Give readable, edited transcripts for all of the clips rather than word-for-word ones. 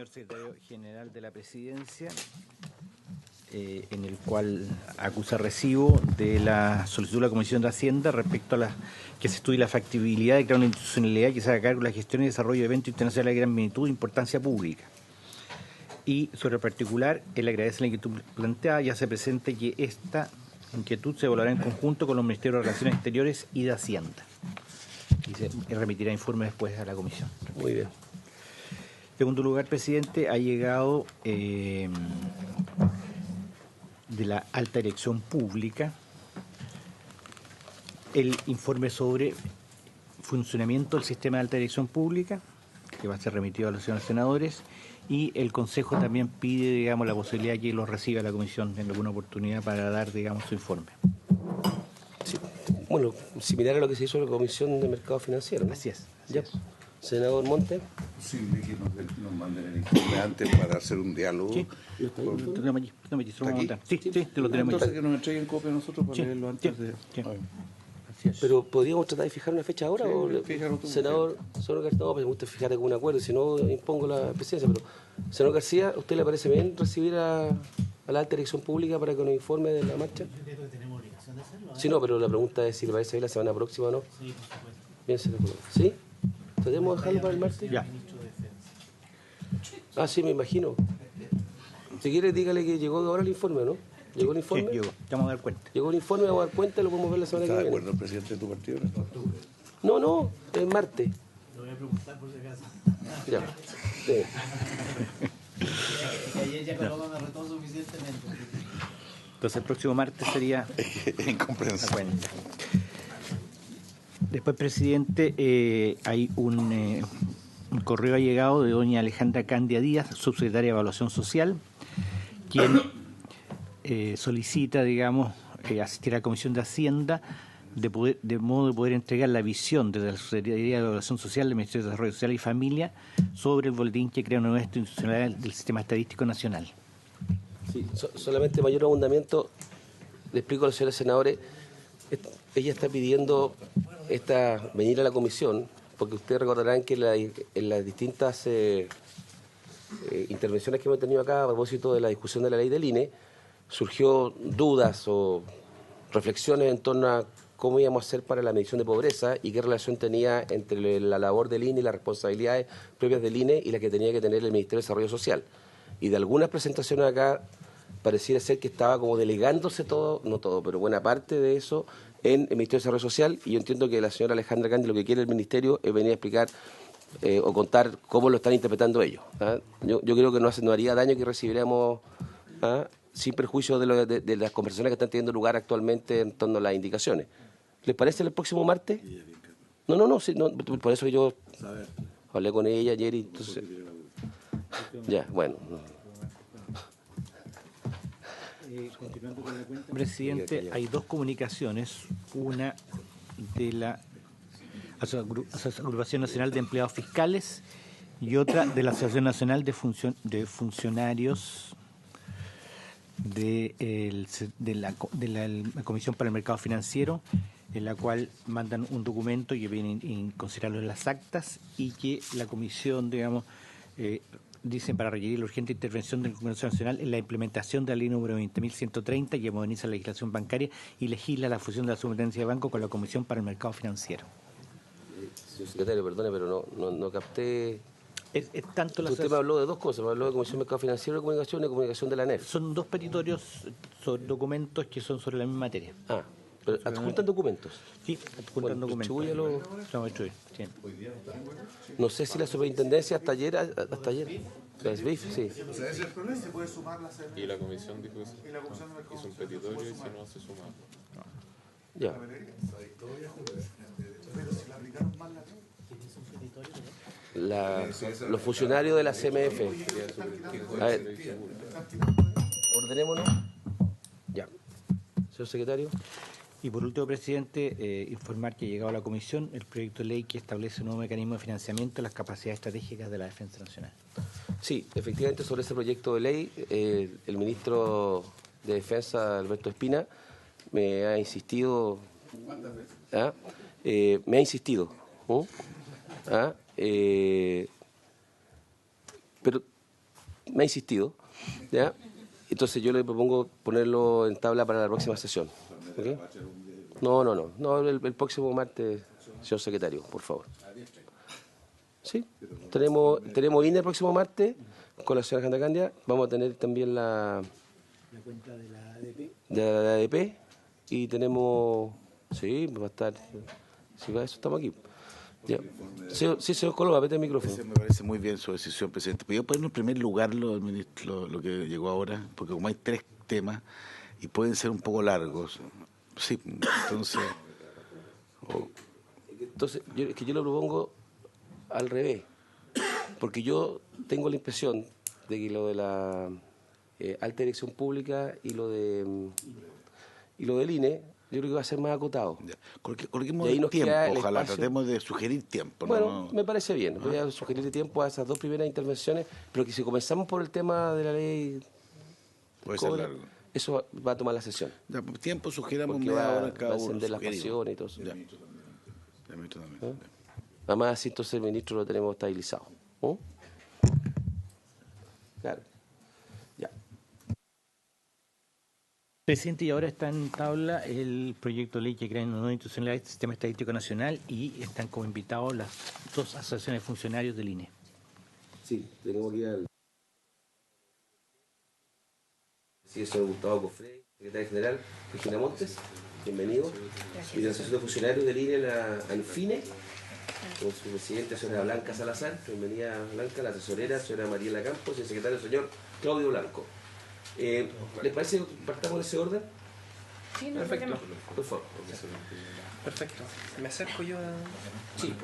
señor secretario general de la Presidencia, en el cual acusa recibo de la solicitud de la Comisión de Hacienda respecto a que se estudie la factibilidad de crear una institucionalidad que se haga cargo de la gestión y desarrollo de eventos internacionales de gran magnitud e importancia pública. Y sobre el particular, él agradece la inquietud planteada y hace presente que esta inquietud se evaluará en conjunto con los Ministerios de Relaciones Exteriores y de Hacienda. Y se remitirá informe después a la Comisión. Muy bien. En segundo lugar, presidente, ha llegado de la alta dirección pública el informe sobre funcionamiento del sistema de alta dirección pública, que va a ser remitido a los señores senadores, y el Consejo también pide, digamos, la posibilidad de que lo reciba la Comisión en alguna oportunidad para dar, digamos, su informe. Sí. Bueno, similar a lo que se hizo en la Comisión de Mercado Financiero, ¿no? Así es. Ya. Senador Monte. Posible que nos manden el informe antes para hacer un diálogo. Sí, lo tenemos allí. Sí, te lo tenemos. Entonces que nos entreguen copia a nosotros para leerlo antes de... Así es. Pero podríamos tratar de fijar una fecha ahora, Sí, o fíjalo tú. senador García, no, pues me gusta fijar algún acuerdo, si no impongo la presidencia, pero senador García, ¿a usted le parece bien recibir a la alta dirección pública para que nos informe de la marcha? Yo creo que tenemos obligación de hacerlo. Sí, no, pero la pregunta es si le parece bien la semana próxima o no. Sí, por supuesto. Bien, senador. ¿Sí? ¿Podemos dejarlo para el martes? Ya. Ministro de Defensa. Ah, sí, me imagino. Si quiere, dígale que llegó ahora el informe, ¿no? ¿Llegó el informe? Sí, llegó. Vamos a dar cuenta. Llegó el informe, vamos a dar cuenta, lo podemos ver la semana que ¿Está de viene. acuerdo el presidente de tu partido? No, es martes. Lo voy a preguntar por si acaso. Ya. Sí. Que ayer ya Coloma me retó suficientemente. Entonces el próximo martes sería la Incomprensible. cuenta. Después, presidente, hay un correo ha llegado de doña Alejandra Candia Díaz, subsecretaria de Evaluación Social, quien solicita, digamos, asistir a la Comisión de Hacienda de modo de poder entregar la visión desde la Subsecretaría de Evaluación Social del Ministerio de Desarrollo Social y Familia sobre el boletín que crea una nueva institucionalidad del Sistema Estadístico Nacional. Sí, solamente mayor abundamiento, le explico a los señores senadores, ella está pidiendo venir a la comisión, porque ustedes recordarán que en las distintas intervenciones que hemos tenido acá a propósito de la discusión de la ley del INE, surgió dudas o reflexiones en torno a cómo íbamos a hacer para la medición de pobreza y qué relación tenía entre la labor del INE y las responsabilidades propias del INE y la que tenía que tener el Ministerio de Desarrollo Social. Y de algunas presentaciones acá pareciera ser que estaba como delegándose todo, no todo, pero buena parte de eso en el Ministerio de Desarrollo Social, y yo entiendo que la señora Alejandra Candia lo que quiere el Ministerio es venir a explicar o contar cómo lo están interpretando ellos. ¿Ah? Yo creo que no haría daño que recibiéramos, sin perjuicio de las conversaciones que están teniendo lugar actualmente en torno a las indicaciones. ¿Les parece el próximo martes? No, sí, no, por eso yo hablé con ella ayer y entonces... Ya, bueno. Continuando con la cuenta, presidente, hay dos comunicaciones, una de la Agrupación Nacional de Empleados Fiscales y otra de la Asociación Nacional de Funcionarios de la Comisión para el Mercado Financiero, en la cual mandan un documento que viene a considerarlo en las actas y que la comisión, digamos, dicen para requerir la urgente intervención del Congreso Nacional en la implementación de la ley número 20.130 que moderniza la legislación bancaria y legisla la fusión de la Superintendencia de Banco con la Comisión para el Mercado Financiero. Señor secretario, perdone, pero no capté... Es tanto Usted me habló de dos cosas, me habló de Comisión de Mercado Financiero y comunicación de la ANEF. Son dos petitorios sobre documentos que son sobre la misma materia. Ah, pero adjuntan documentos. Sí, adjuntan documentos. Distribúyalo. Vamos a distribuir, sí. No sé si la superintendencia hasta ayer. La SBIF, sí. Ese es el problema, se puede sumar la CNE. Y la comisión dijo eso. Y la comisión de mercado Hizo un petitorio y si no se suma. Ya. Pero si la aplicaron mal la Los funcionarios de la CMF. A ver, ordenémonos. Ya. Señor secretario. Y por último, presidente, informar que ha llegado a la comisión el proyecto de ley que establece un nuevo mecanismo de financiamiento de las capacidades estratégicas de la defensa nacional. Sí, efectivamente, sobre ese proyecto de ley, el ministro de Defensa, Alberto Espina, me ha insistido. Me ha insistido. Pero me ha insistido, ¿ya? Entonces yo le propongo ponerlo en tabla para la próxima sesión. ¿Ok? No, el próximo martes, señor secretario, por favor. Sí, tenemos INE el próximo martes con la señora Jandacandia. Vamos a tener también la cuenta de la ADP. de la ADP y tenemos, sí, va a estar, si va eso estamos aquí. Ya. Sí, señor Coloma, vete el micrófono. Me parece muy bien su decisión, presidente. Pero yo poner en primer lugar lo que llegó ahora, porque como hay 3 temas y pueden ser un poco largos, sí, entonces... Entonces, yo lo propongo al revés, porque yo tengo la impresión de que lo de la alta dirección pública y lo del INE, yo creo que va a ser más acotado. Ya. Coloquemos Y ahí nos tiempo, queda el ojalá, espacio. tratemos de sugerir tiempo. Bueno, ¿no? me parece bien. Voy a sugerirle tiempo a esas 2 primeras intervenciones, pero que si comenzamos por el tema de la ley Puede ser cobra, largo. eso va a tomar la sesión. Ya, por tiempo sugiramos Porque media va hora a cada uno. encender las sugerimos. pasiones y todo eso. Ya, ministro también. ¿Eh? Además, así entonces el ministro lo tenemos estabilizado. ¿Oh? Claro. Ya. Presidente, y ahora está en tabla el proyecto de ley que crea una nueva institucionalidad del Sistema Estadístico Nacional y están como invitados las 2 asociaciones de funcionarios del INE. Sí, tenemos aquí al... Sí, el señor Gustavo Cofré, secretario general, Regina Montes, bienvenido. Y de la Asociación de Funcionarios del INE, la ANFINE, con su presidente, señora Blanca Salazar, bienvenida Blanca, la tesorera, señora Mariela Campos, y el secretario, señor Claudio Blanco. ¿Les parece que partamos en ese orden? Sí, no, perfecto. Por favor. Perfecto. Me acerco yo a... Sí,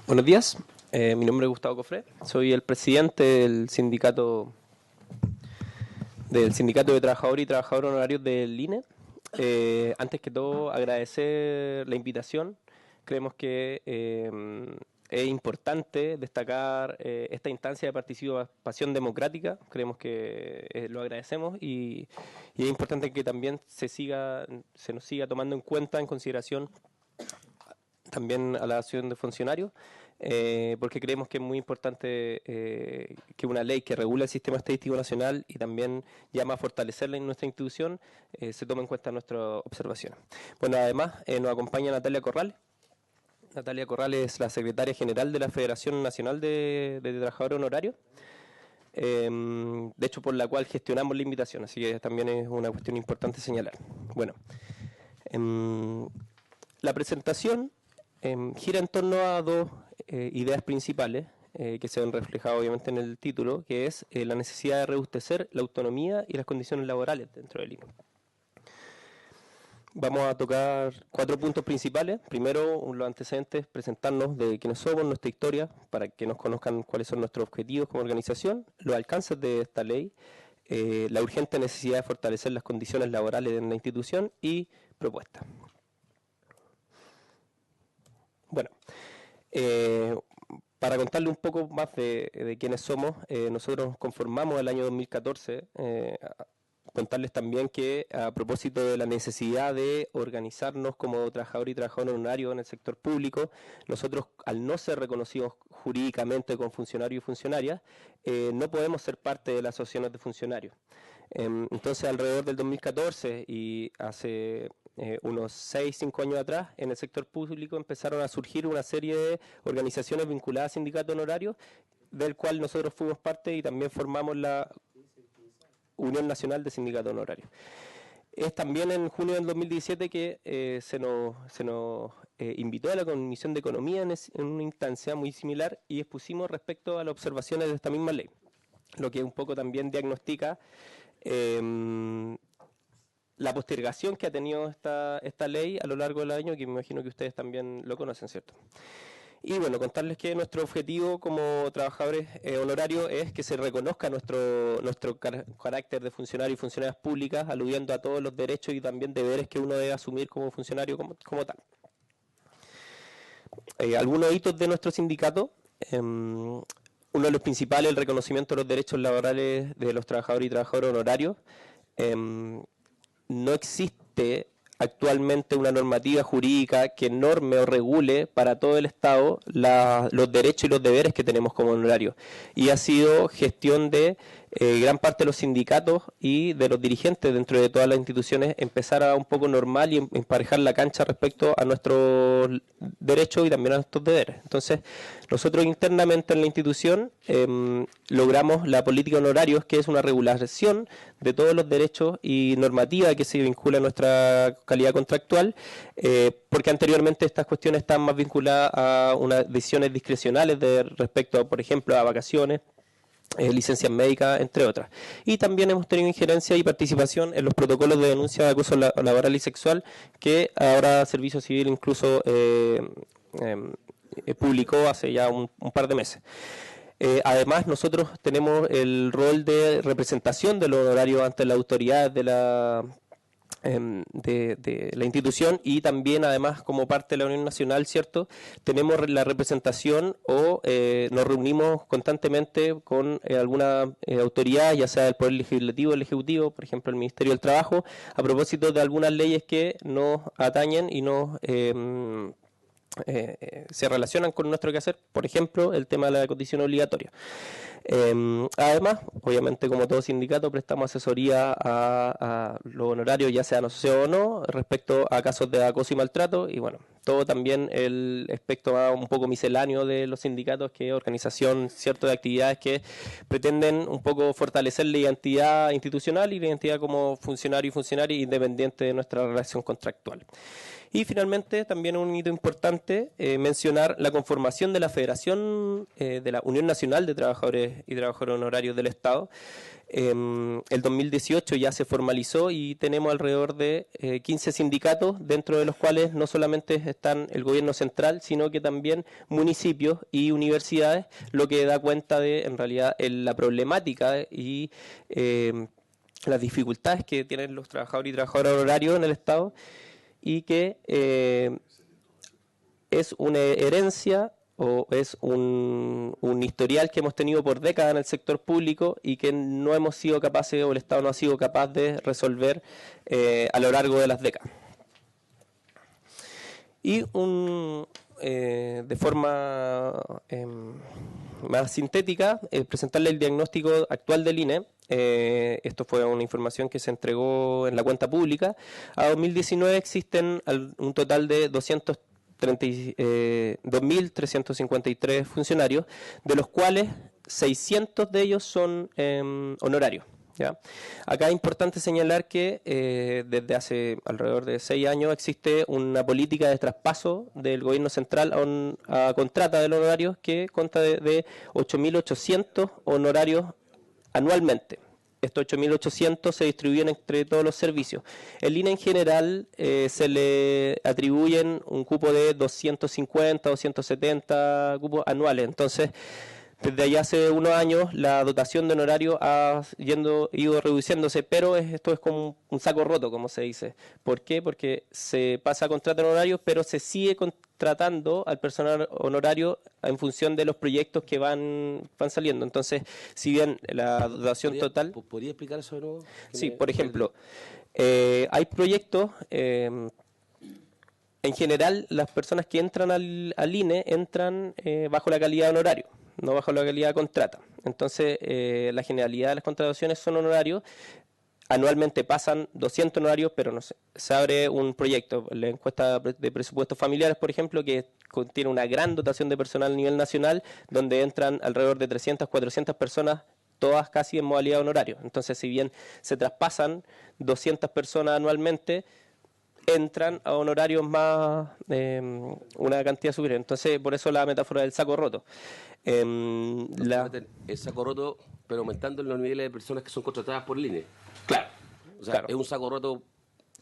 Buenos días, mi nombre es Gustavo Cofré, soy el presidente del sindicato de Trabajadores y Trabajadoras Honorarios del INE. Antes que todo, agradecer la invitación. Creemos que es importante destacar esta instancia de participación democrática. Creemos que lo agradecemos y es importante que también se nos siga tomando en cuenta, en consideración también a la acción de funcionarios, porque creemos que es muy importante que una ley que regula el Sistema Estadístico Nacional y también llama a fortalecerla en nuestra institución se tome en cuenta nuestras observaciones. Bueno, además nos acompaña Natalia Corrales. Natalia Corrales es la secretaria general de la Federación Nacional de Trabajadores Honorarios, de hecho por la cual gestionamos la invitación, así que también es una cuestión importante señalar. Bueno, la presentación gira en torno a 2 ideas principales que se ven reflejadas obviamente en el título, que es la necesidad de robustecer la autonomía y las condiciones laborales dentro del INE. Vamos a tocar 4 puntos principales. Primero, los antecedentes, presentarnos de quiénes somos, nuestra historia, para que nos conozcan cuáles son nuestros objetivos como organización, los alcances de esta ley, la urgente necesidad de fortalecer las condiciones laborales en la institución y propuestas. Bueno, para contarle un poco más de quiénes somos, nosotros nos conformamos el año 2014, contarles también que a propósito de la necesidad de organizarnos como trabajador y trabajador honorario en el sector público, nosotros al no ser reconocidos jurídicamente como funcionarios y funcionarias, no podemos ser parte de las asociaciones de funcionarios. Entonces, alrededor del 2014 y hace unos 6-5 años atrás, en el sector público empezaron a surgir una serie de organizaciones vinculadas a sindicatos honorarios, del cual nosotros fuimos parte y también formamos la Unión Nacional de Sindicatos Honorarios. Es también en junio del 2017 que se nos invitó a la Comisión de Economía en una instancia muy similar y expusimos respecto a las observaciones de esta misma ley, lo que un poco también diagnostica la postergación que ha tenido esta ley a lo largo del año, que me imagino que ustedes también lo conocen, ¿cierto? Y bueno, contarles que nuestro objetivo como trabajadores honorarios es que se reconozca nuestro carácter de funcionario y funcionarias públicas, aludiendo a todos los derechos y también deberes que uno debe asumir como funcionario como tal. Algunos hitos de nuestro sindicato. Uno de los principales es el reconocimiento de los derechos laborales de los trabajadores y trabajadoras honorarios. No existe actualmente una normativa jurídica que norme o regule para todo el Estado los derechos y los deberes que tenemos como honorarios. Y ha sido gestión de gran parte de los sindicatos y de los dirigentes dentro de todas las instituciones empezar a un poco normal y emparejar la cancha respecto a nuestros derechos y también a nuestros deberes. Entonces, nosotros internamente en la institución logramos la política de honorarios, que es una regulación de todos los derechos y normativa que se vincula a nuestra calidad contractual, porque anteriormente estas cuestiones están más vinculadas a unas decisiones discrecionales respecto a, por ejemplo, a vacaciones, licencias médicas, entre otras. Y también hemos tenido injerencia y participación en los protocolos de denuncia de acoso laboral y sexual que ahora Servicio Civil incluso publicó hace ya un par de meses. Además, nosotros tenemos el rol de representación de los honorarios ante la autoridad de la institución y también además como parte de la Unión Nacional, ¿cierto? Tenemos la representación o nos reunimos constantemente con alguna autoridad, ya sea del Poder Legislativo o el Ejecutivo, por ejemplo el Ministerio del Trabajo, a propósito de algunas leyes que nos atañen y nos se relacionan con nuestro quehacer, por ejemplo el tema de la cotización obligatoria. Además, obviamente como todo sindicato prestamos asesoría a los honorarios, ya sean asociados o no, respecto a casos de acoso y maltrato, y bueno, todo también el aspecto un poco misceláneo de los sindicatos, que es organización cierto de actividades que pretenden un poco fortalecer la identidad institucional y la identidad como funcionario y funcionaria independiente de nuestra relación contractual. Y finalmente, también un hito importante, mencionar la conformación de la Federación de la Unión Nacional de Trabajadores y Trabajadoras Honorarios del Estado. El 2018 ya se formalizó y tenemos alrededor de 15 sindicatos, dentro de los cuales no solamente están el gobierno central, sino que también municipios y universidades, lo que da cuenta de, en realidad, la problemática y las dificultades que tienen los trabajadores y trabajadoras honorarios en el Estado, y que es una herencia o es un historial que hemos tenido por décadas en el sector público y que no hemos sido capaces, o el Estado no ha sido capaz de resolver a lo largo de las décadas. Y de forma más sintética, presentarle el diagnóstico actual del INE. Esto fue una información que se entregó en la cuenta pública. A 2019 existen un total de 2.353 funcionarios, de los cuales 600 de ellos son honorarios. ¿Ya? Acá es importante señalar que desde hace alrededor de 6 años existe una política de traspaso del gobierno central a contrata de los honorarios que consta de 8.800 honorarios anualmente. Estos 8.800 se distribuyen entre todos los servicios. El INE en general se le atribuyen un cupo de 250, 270 cupos anuales. Entonces, desde allá hace unos años la dotación de honorario ha ido reduciéndose, pero esto es como un saco roto, como se dice. ¿Por qué? Porque se pasa a contrato de honorarios, pero se sigue contratando al personal honorario en función de los proyectos que van saliendo. Entonces, si bien la dotación total... ¿Podría explicar eso de nuevo? Sí, por ejemplo, hay proyectos... en general, las personas que entran al INE entran bajo la calidad de honorario, no bajo la calidad de contrata. Entonces, la generalidad de las contrataciones son honorarios, anualmente pasan 200 honorarios, pero no sé, se abre un proyecto, la encuesta de presupuestos familiares, por ejemplo, que contiene una gran dotación de personal a nivel nacional, donde entran alrededor de 300, 400 personas, todas casi en modalidad honorario. Entonces, si bien se traspasan 200 personas anualmente, entran a honorarios más, una cantidad superior. Entonces, por eso la metáfora del saco roto. El saco roto, pero aumentando los niveles de personas que son contratadas por el INE. Claro. O sea, Claro. es un saco roto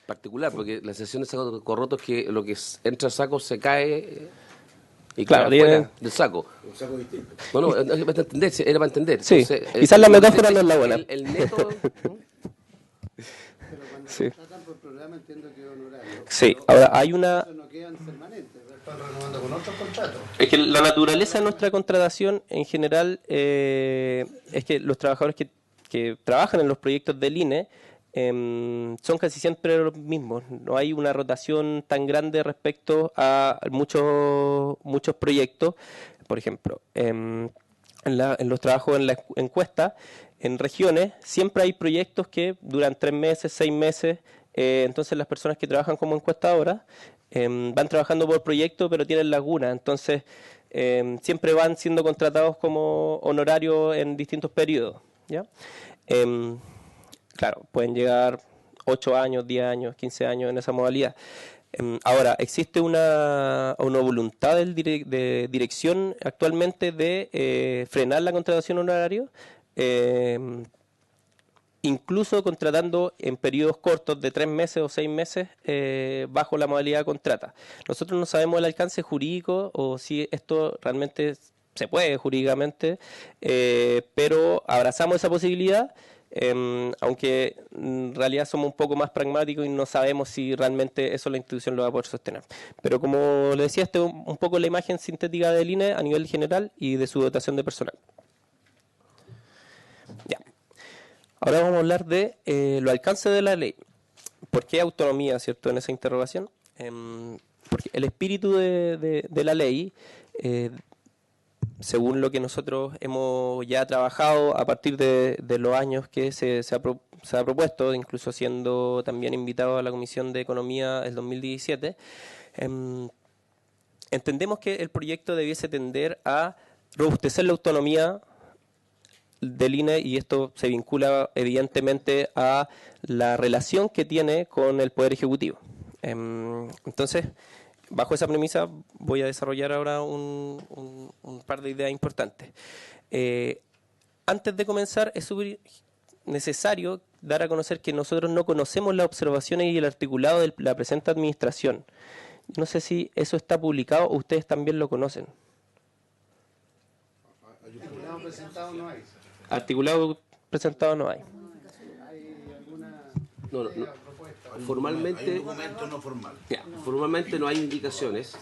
particular, porque la sesión de saco roto es que lo que entra al saco se cae y Claro, queda fuera tiene- del saco. Un saco distinto. Bueno, era para entender, era para entender. Sí, quizás la metáfora no es la buena. El neto... Pero cuando Sí. contratan por programa entiendo que es honorario. Sí, Pero ahora hay una... eso no quedan permanentes, están renovando con otros contratos. Es que la naturaleza de nuestra contratación en general es que los trabajadores que trabajan en los proyectos del INE son casi siempre los mismos. No hay una rotación tan grande respecto a muchos proyectos. Por ejemplo, en los trabajos en la encuesta, en regiones, siempre hay proyectos que duran 3 meses, 6 meses. Entonces las personas que trabajan como encuestadoras van trabajando por proyecto, pero tienen lagunas. Entonces siempre van siendo contratados como honorarios en distintos periodos, ¿ya? Claro, pueden llegar 8 años, 10 años, 15 años en esa modalidad. Ahora, existe una voluntad de dirección actualmente de frenar la contratación honoraria, incluso contratando en periodos cortos de 3 meses o 6 meses bajo la modalidad de contrata. Nosotros no sabemos el alcance jurídico o si esto realmente se puede jurídicamente, pero abrazamos esa posibilidad. Aunque en realidad somos un poco más pragmáticos y no sabemos si realmente eso la institución lo va a poder sostener. Pero como le decía, este es un poco la imagen sintética del INE a nivel general y de su dotación de personal. Ya. Ahora vamos a hablar de los alcances de la ley. ¿Por qué autonomía, cierto, en esa interrogación? Porque el espíritu de la ley, según lo que nosotros hemos ya trabajado a partir de los años que se ha propuesto, incluso siendo también invitado a la Comisión de Economía del 2017, entendemos que el proyecto debiese tender a robustecer la autonomía del INE, y esto se vincula evidentemente a la relación que tiene con el Poder Ejecutivo. Entonces, bajo esa premisa voy a desarrollar ahora un par de ideas importantes. Antes de comenzar, es súper necesario dar a conocer que nosotros no conocemos las observaciones y el articulado de la presente administración. No sé si eso está publicado o ustedes también lo conocen. Articulado presentado no hay. Articulado presentado no hay. ¿Hay alguna No, propuesta? Formalmente, documento no formal. formalmente no hay indicaciones.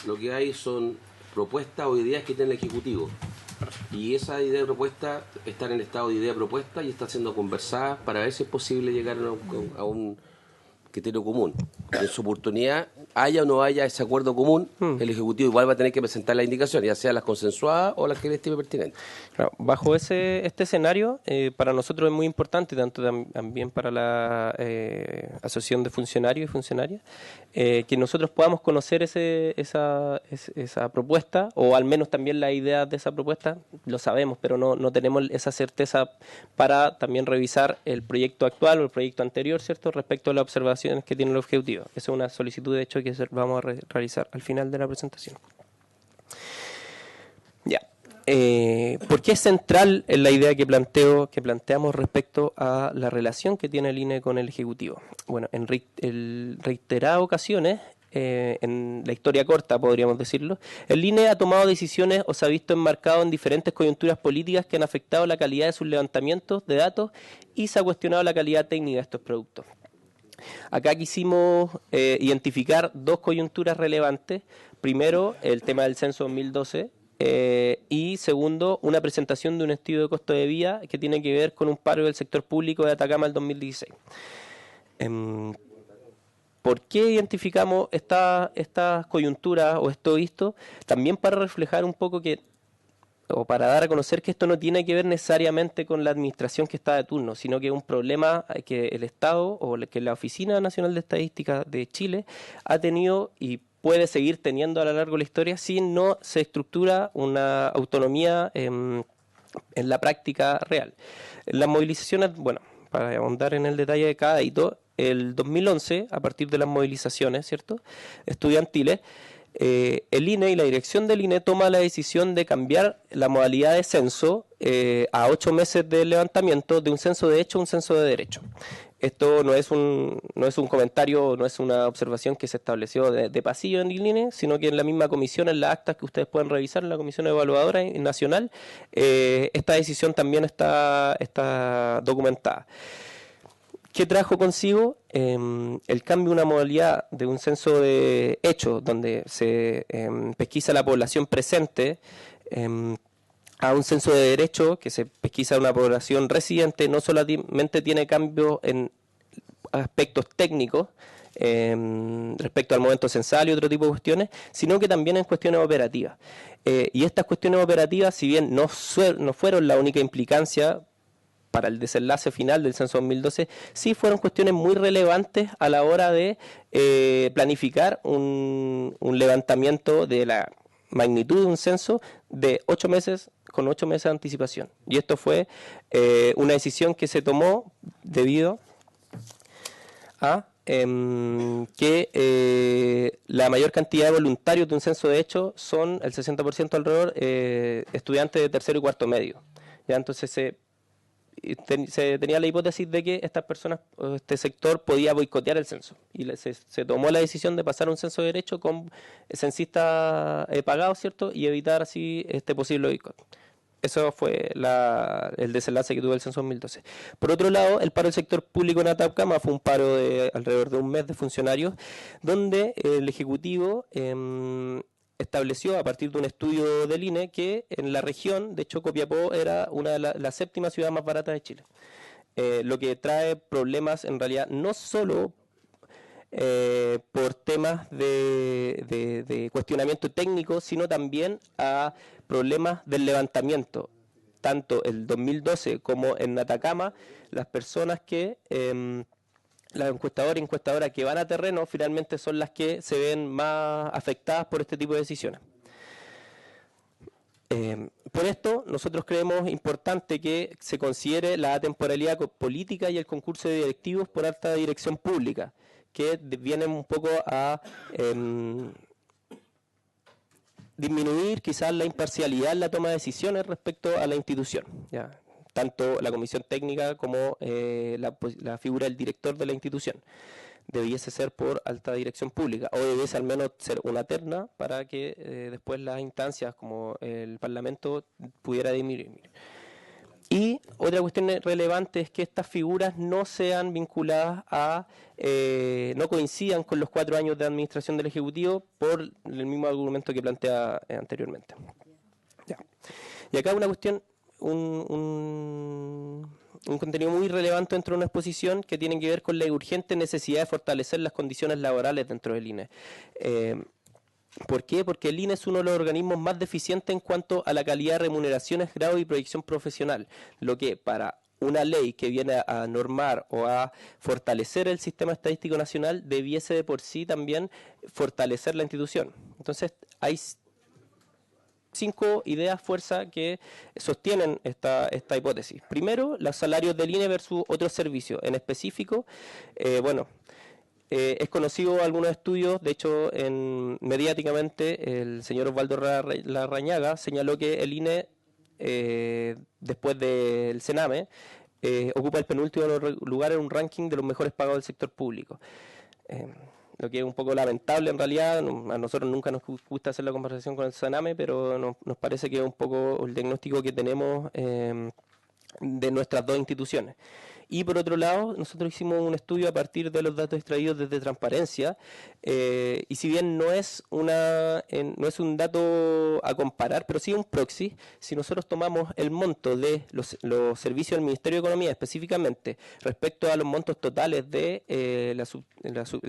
Lo que hay son propuestas o ideas que tiene el Ejecutivo. Y esa idea de propuesta está en el estado de idea de propuesta y está siendo conversada para ver si es posible llegar a un criterio común. En su oportunidad, haya o no haya ese acuerdo común, el Ejecutivo igual va a tener que presentar las indicaciones, ya sea las consensuadas o las que le estime pertinentes. Claro, bajo este escenario, para nosotros es muy importante, tanto también para la Asociación de Funcionarios y Funcionarias, que nosotros podamos conocer esa propuesta, o al menos también la idea de esa propuesta. Lo sabemos, pero no tenemos esa certeza para también revisar el proyecto actual o el proyecto anterior, ¿cierto?, respecto a las observaciones que tiene el objetivo. Esa es una solicitud, de hecho, que vamos a realizar al final de la presentación. Ya. ¿Por qué es central en la idea que planteamos respecto a la relación que tiene el INE con el Ejecutivo? Bueno, en reiteradas ocasiones, en la historia corta podríamos decirlo, el INE ha tomado decisiones o se ha visto enmarcado en diferentes coyunturas políticas que han afectado la calidad de sus levantamientos de datos y se ha cuestionado la calidad técnica de estos productos. Acá quisimos identificar 2 coyunturas relevantes. Primero, el tema del censo 2012 y segundo, una presentación de un estudio de costo de vida que tiene que ver con un paro del sector público de Atacama del 2016. ¿Por qué identificamos estas coyunturas o esto visto? También para reflejar un poco que o para dar a conocer que esto no tiene que ver necesariamente con la administración que está de turno, sino que es un problema que el Estado o que la Oficina Nacional de Estadística de Chile ha tenido y puede seguir teniendo a lo largo de la historia si no se estructura una autonomía en la práctica real. Las movilizaciones, bueno, para ahondar en el detalle de cada hito, el 2011, a partir de las movilizaciones, ¿cierto?, estudiantiles, el INE y la dirección del INE toma la decisión de cambiar la modalidad de censo a 8 meses de levantamiento de un censo de hecho a un censo de derecho. Esto no es un comentario, no es una observación que se estableció de pasillo en el INE, sino que en la misma comisión, en las actas que ustedes pueden revisar, en la Comisión Evaluadora Nacional, esta decisión también está documentada. ¿Qué trajo consigo? El cambio de una modalidad de un censo de hecho, donde se pesquisa la población presente, a un censo de derecho, que se pesquisa una población residente, no solamente tiene cambios en aspectos técnicos, respecto al momento censal y otro tipo de cuestiones, sino que también en cuestiones operativas. Y estas cuestiones operativas, si bien no fueron la única implicancia para el desenlace final del censo 2012, sí fueron cuestiones muy relevantes a la hora de planificar un levantamiento de la magnitud de un censo de 8 meses, con 8 meses de anticipación. Y esto fue una decisión que se tomó debido a que la mayor cantidad de voluntarios de un censo de hecho son el 60% alrededor estudiantes de tercero y cuarto medio. ¿Ya? Entonces se tenía la hipótesis de que estas personas, este sector, podía boicotear el censo. Y se tomó la decisión de pasar a un censo de derecho con censistas pagados, ¿cierto? Y evitar así este posible boicot. Eso fue el desenlace que tuvo el censo 2012. Por otro lado, el paro del sector público en Atacama fue un paro de alrededor de un mes de funcionarios, donde el Ejecutivo estableció a partir de un estudio del INE que en la región, de hecho Copiapó era una de la séptima ciudad más barata de Chile, lo que trae problemas en realidad no solo por temas de cuestionamiento técnico, sino también a problemas del levantamiento. Tanto el 2012 como en Atacama, las personas que las encuestadoras que van a terreno finalmente son las que se ven más afectadas por este tipo de decisiones. Por esto, nosotros creemos importante que se considere la atemporalidad política y el concurso de directivos por alta dirección pública, que vienen un poco a disminuir quizás la imparcialidad en la toma de decisiones respecto a la institución, ¿ya? Tanto la comisión técnica como la figura del director de la institución debiese ser por alta dirección pública, o debiese al menos ser una terna para que después las instancias como el Parlamento pudiera disminuir. Y otra cuestión relevante es que estas figuras no sean vinculadas no coincidan con los 4 años de administración del Ejecutivo por el mismo argumento que plantea anteriormente. Ya. Y acá una cuestión, un contenido muy relevante dentro de una exposición que tiene que ver con la urgente necesidad de fortalecer las condiciones laborales dentro del INE. ¿Por qué? Porque el INE es uno de los organismos más deficientes en cuanto a la calidad de remuneraciones, grado y proyección profesional, lo que para una ley que viene a normar o a fortalecer el sistema estadístico nacional debiese de por sí también fortalecer la institución. Entonces hay 5 ideas fuerza que sostienen esta hipótesis. Primero, los salarios del INE versus otros servicios. En específico, es conocido algunos estudios, de hecho, mediáticamente el señor Osvaldo Larrañaga señaló que el INE, después del Sename, ocupa el penúltimo lugar en un ranking de los mejores pagados del sector público. Lo que es un poco lamentable en realidad. A nosotros nunca nos gusta hacer la comparación con el Sename, pero nos parece que es un poco el diagnóstico que tenemos de nuestras dos instituciones. Y por otro lado, nosotros hicimos un estudio a partir de los datos extraídos desde Transparencia, y si bien no es un dato a comparar, pero sí un proxy, si nosotros tomamos el monto de los servicios del Ministerio de Economía específicamente respecto a los montos totales de el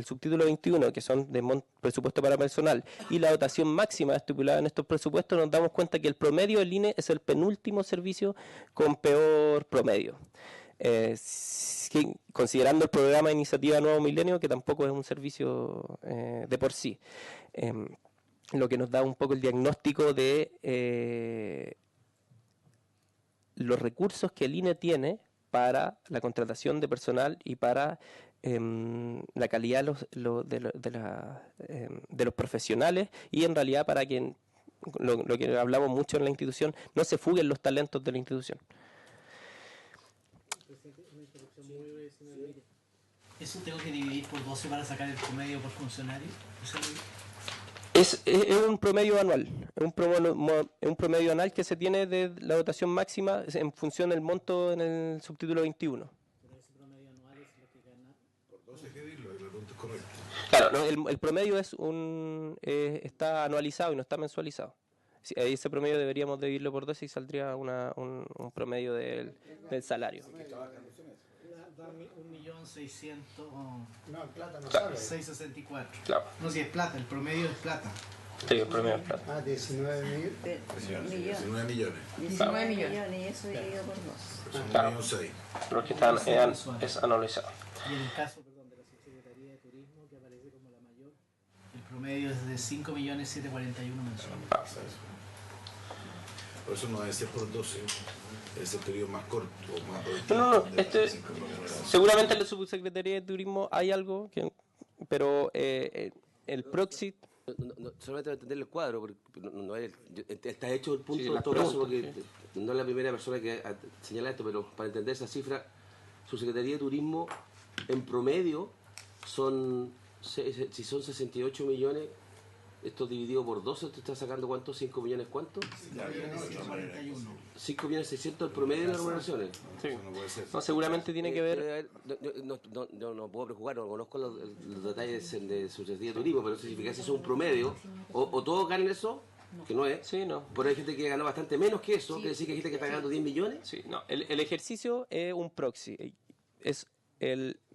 subtítulo 21, que son de presupuesto para personal, y la dotación máxima estipulada en estos presupuestos, nos damos cuenta que el promedio del INE es el penúltimo servicio con peor promedio. Considerando el programa de iniciativa Nuevo Milenio, que tampoco es un servicio de por sí, lo que nos da un poco el diagnóstico de los recursos que el INE tiene para la contratación de personal y para la calidad de los profesionales, y en realidad para que lo que hablamos mucho en la institución, no se fuguen los talentos de la institución. ¿Eso tengo que dividir por 12 para sacar el promedio por funcionario? Es un promedio anual, es un promedio anual que se tiene de la dotación máxima en función del monto en el subtítulo 21. Pero ese promedio anual es lo que gana. Por 12 que dividirlo, el punto es correcto. Claro, no, el promedio está anualizado y no está mensualizado. Ese promedio deberíamos dividirlo por 12 y saldría un promedio del salario. Da 1.600.000. No, en plata no sale. 664. Claro. No, si es plata, el promedio es plata. Sí, el promedio es plata. Ah, 19.000. 19 millones. 19 millones y eso dividido por 2. Son Claro. 1.600.000. Los que están es anualizado. Y en el caso, de la Subsecretaría de Turismo, que aparece como la mayor, el promedio es de 5.741.000 mensuales. Por eso no debe ser por 12, es el periodo más corto. No, seguramente en la Subsecretaría de Turismo hay algo, pero el proxy... Solamente para entender el cuadro, porque está hecho el punto Sí, en las todo caso, preguntas, porque no es la primera persona que señala esto, pero para entender esa cifra, Subsecretaría de Turismo en promedio si son 68 millones, esto dividido por 12, ¿te está sacando cuánto? ¿5 millones cuánto? 5 millones 600 el promedio de las remuneraciones. Sí. No, seguramente tiene que ver... No puedo prejugar, no conozco los detalles de Subsecretaría de Turismo, pero eso significa que eso es un promedio, o todos ganan eso, que no es, Sí, no. pero hay gente que ganó bastante menos que eso, quiere decir que hay gente que está ganando 10 millones. Sí, no, el ejercicio es un proxy. Es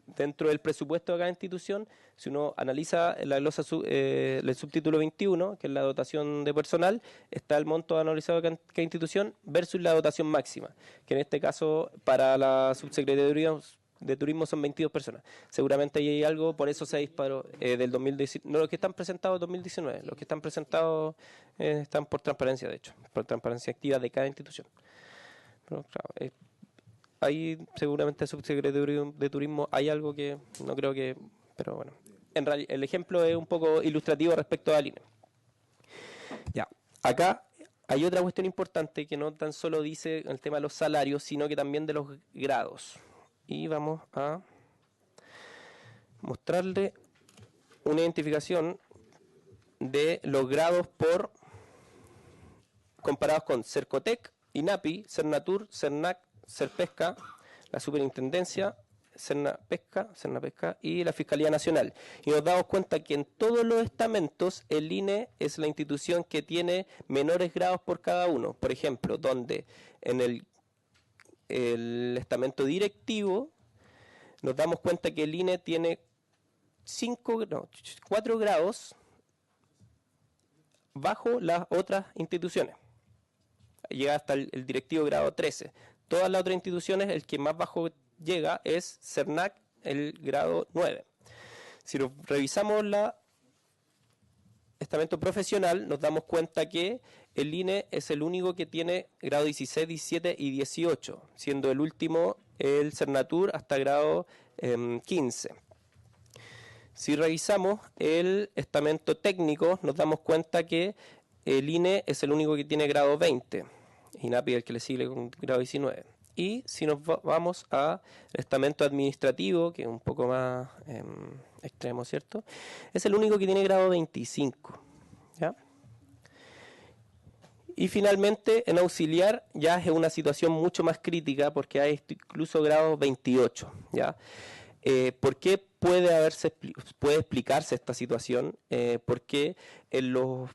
dentro del presupuesto de cada institución, si uno analiza la glosa el subtítulo 21, que es la dotación de personal, está el monto analizado de cada institución versus la dotación máxima, que en este caso para la Subsecretaría de Turismo son 22 personas. Seguramente ahí hay algo, por eso se disparó del 2019. No, los que están presentados 2019, los que están presentados están por transparencia, de hecho, por transparencia activa de cada institución. Pero, claro, ahí seguramente el Subsecretario de Turismo hay algo que no creo que... Pero bueno, en realidad el ejemplo es un poco ilustrativo respecto al INE. Ya, acá hay otra cuestión importante que no tan solo dice el tema de los salarios, sino que también de los grados. Y vamos a mostrarle una identificación de los grados comparados con Cercotec, INAPI, Cernatur, Cernac, Cerpesca, la Superintendencia, Cernapesca y la Fiscalía Nacional. Y nos damos cuenta que en todos los estamentos el INE es la institución que tiene menores grados por cada uno. Por ejemplo, donde en el estamento directivo nos damos cuenta que el INE tiene 4 grados bajo las otras instituciones. Llega hasta el directivo grado 13. Todas las otras instituciones, el que más bajo llega es Cernac, el grado 9. Si revisamos el estamento profesional, nos damos cuenta que el INE es el único que tiene grado 16, 17 y 18, siendo el último el Cernatur hasta grado 15. Si revisamos el estamento técnico, nos damos cuenta que el INE es el único que tiene grado 20. INAPI el que le sigue con grado 19. Y si nos vamos al estamento administrativo, que es un poco más extremo, ¿cierto? Es el único que tiene grado 25. ¿Ya? Y finalmente, en auxiliar ya es una situación mucho más crítica porque hay incluso grado 28, ¿ya? ¿Por qué puede explicarse esta situación? Porque en los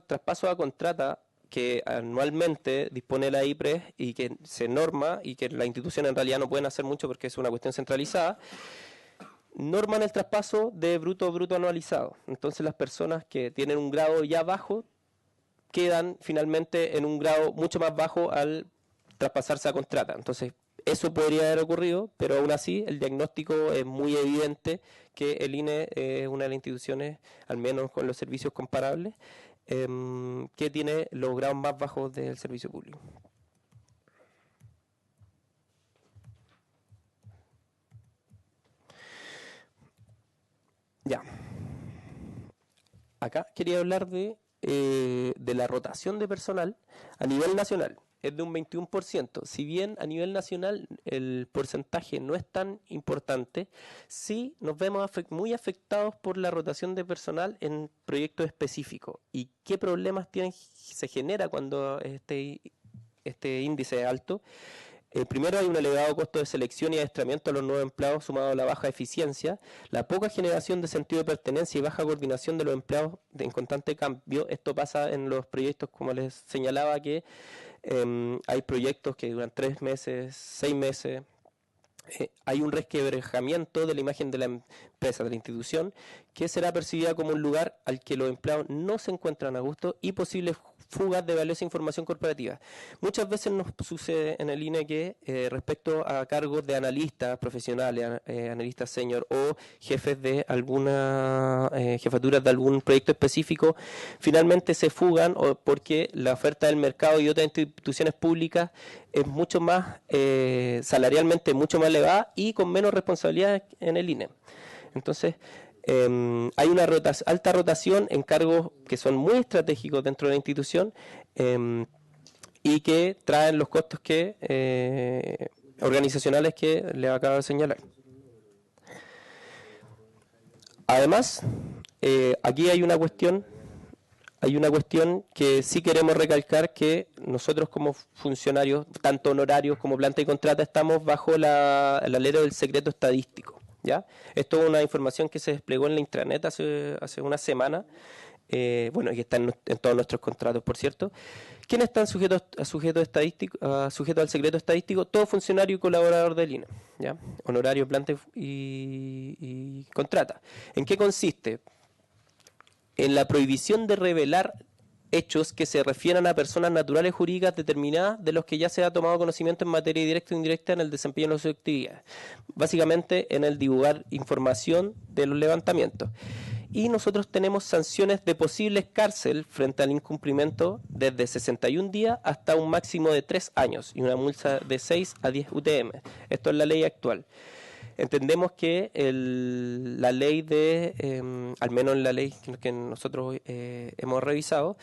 traspasos a contrata que anualmente dispone la IPRES y que se norma y que las instituciones en realidad no pueden hacer mucho porque es una cuestión centralizada, norman el traspaso de bruto a bruto anualizado. Entonces las personas que tienen un grado ya bajo quedan finalmente en un grado mucho más bajo al traspasarse a contrata. Entonces eso podría haber ocurrido, pero aún así el diagnóstico es muy evidente que el INE es una de las instituciones, al menos con los servicios comparables, que tiene los grados más bajos del servicio público. Ya. Acá quería hablar de la rotación de personal a nivel nacional. Es de un 21%. Si bien a nivel nacional el porcentaje no es tan importante, sí nos vemos muy afectados por la rotación de personal en proyectos específicos. ¿Y qué problemas se genera cuando este índice es alto? Primero hay un elevado costo de selección y adiestramiento a los nuevos empleados sumado a la baja eficiencia, la poca generación de sentido de pertenencia y baja coordinación de los empleados en constante cambio. Esto pasa en los proyectos, como les señalaba, que hay proyectos que duran 3 meses, 6 meses. Hay un resquebrajamiento de la imagen de la empresa, de la institución, que será percibida como un lugar al que los empleados no se encuentran a gusto y posibles fugas de valiosa información corporativa. Muchas veces nos sucede en el INE que respecto a cargos de analistas profesionales, analistas senior o jefes de alguna jefaturas de algún proyecto específico, finalmente se fugan porque la oferta del mercado y otras instituciones públicas es mucho más salarialmente mucho más elevada y con menos responsabilidad en el INE. Entonces, hay una alta rotación en cargos que son muy estratégicos dentro de la institución y que traen los costos organizacionales que les acabo de señalar. Además, aquí hay una cuestión que sí queremos recalcar, que nosotros como funcionarios, tanto honorarios como planta y contrata, estamos bajo el alero del secreto estadístico. ¿Ya? Esto es una información que se desplegó en la intranet hace una semana, y que está en todos nuestros contratos, por cierto. ¿Quiénes están sujetos al secreto estadístico? Todo funcionario y colaborador del INE, ¿ya? Honorario, planta y contrata. ¿En qué consiste? En la prohibición de revelar hechos que se refieran a personas naturales jurídicas determinadas de los que ya se ha tomado conocimiento en materia directa o indirecta en el desempeño de sus actividades. Básicamente en el divulgar información de los levantamientos. Y nosotros tenemos sanciones de posibles cárcel frente al incumplimiento desde 61 días hasta un máximo de 3 años y una multa de 6 a 10 UTM. Esto es la ley actual. Entendemos que la ley al menos la ley que nosotros hemos revisado,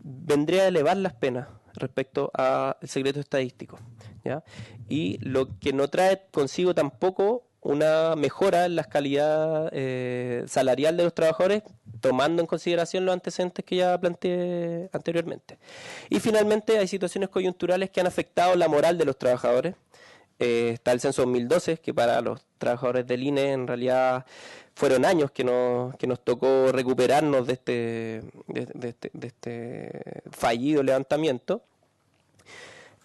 vendría a elevar las penas respecto al secreto estadístico, ¿ya? Y lo que no trae consigo tampoco una mejora en la calidad salarial de los trabajadores, tomando en consideración los antecedentes que ya planteé anteriormente. Y finalmente hay situaciones coyunturales que han afectado la moral de los trabajadores. Está el censo 2012, que para los trabajadores del INE en realidad fueron años que nos tocó recuperarnos de este fallido levantamiento.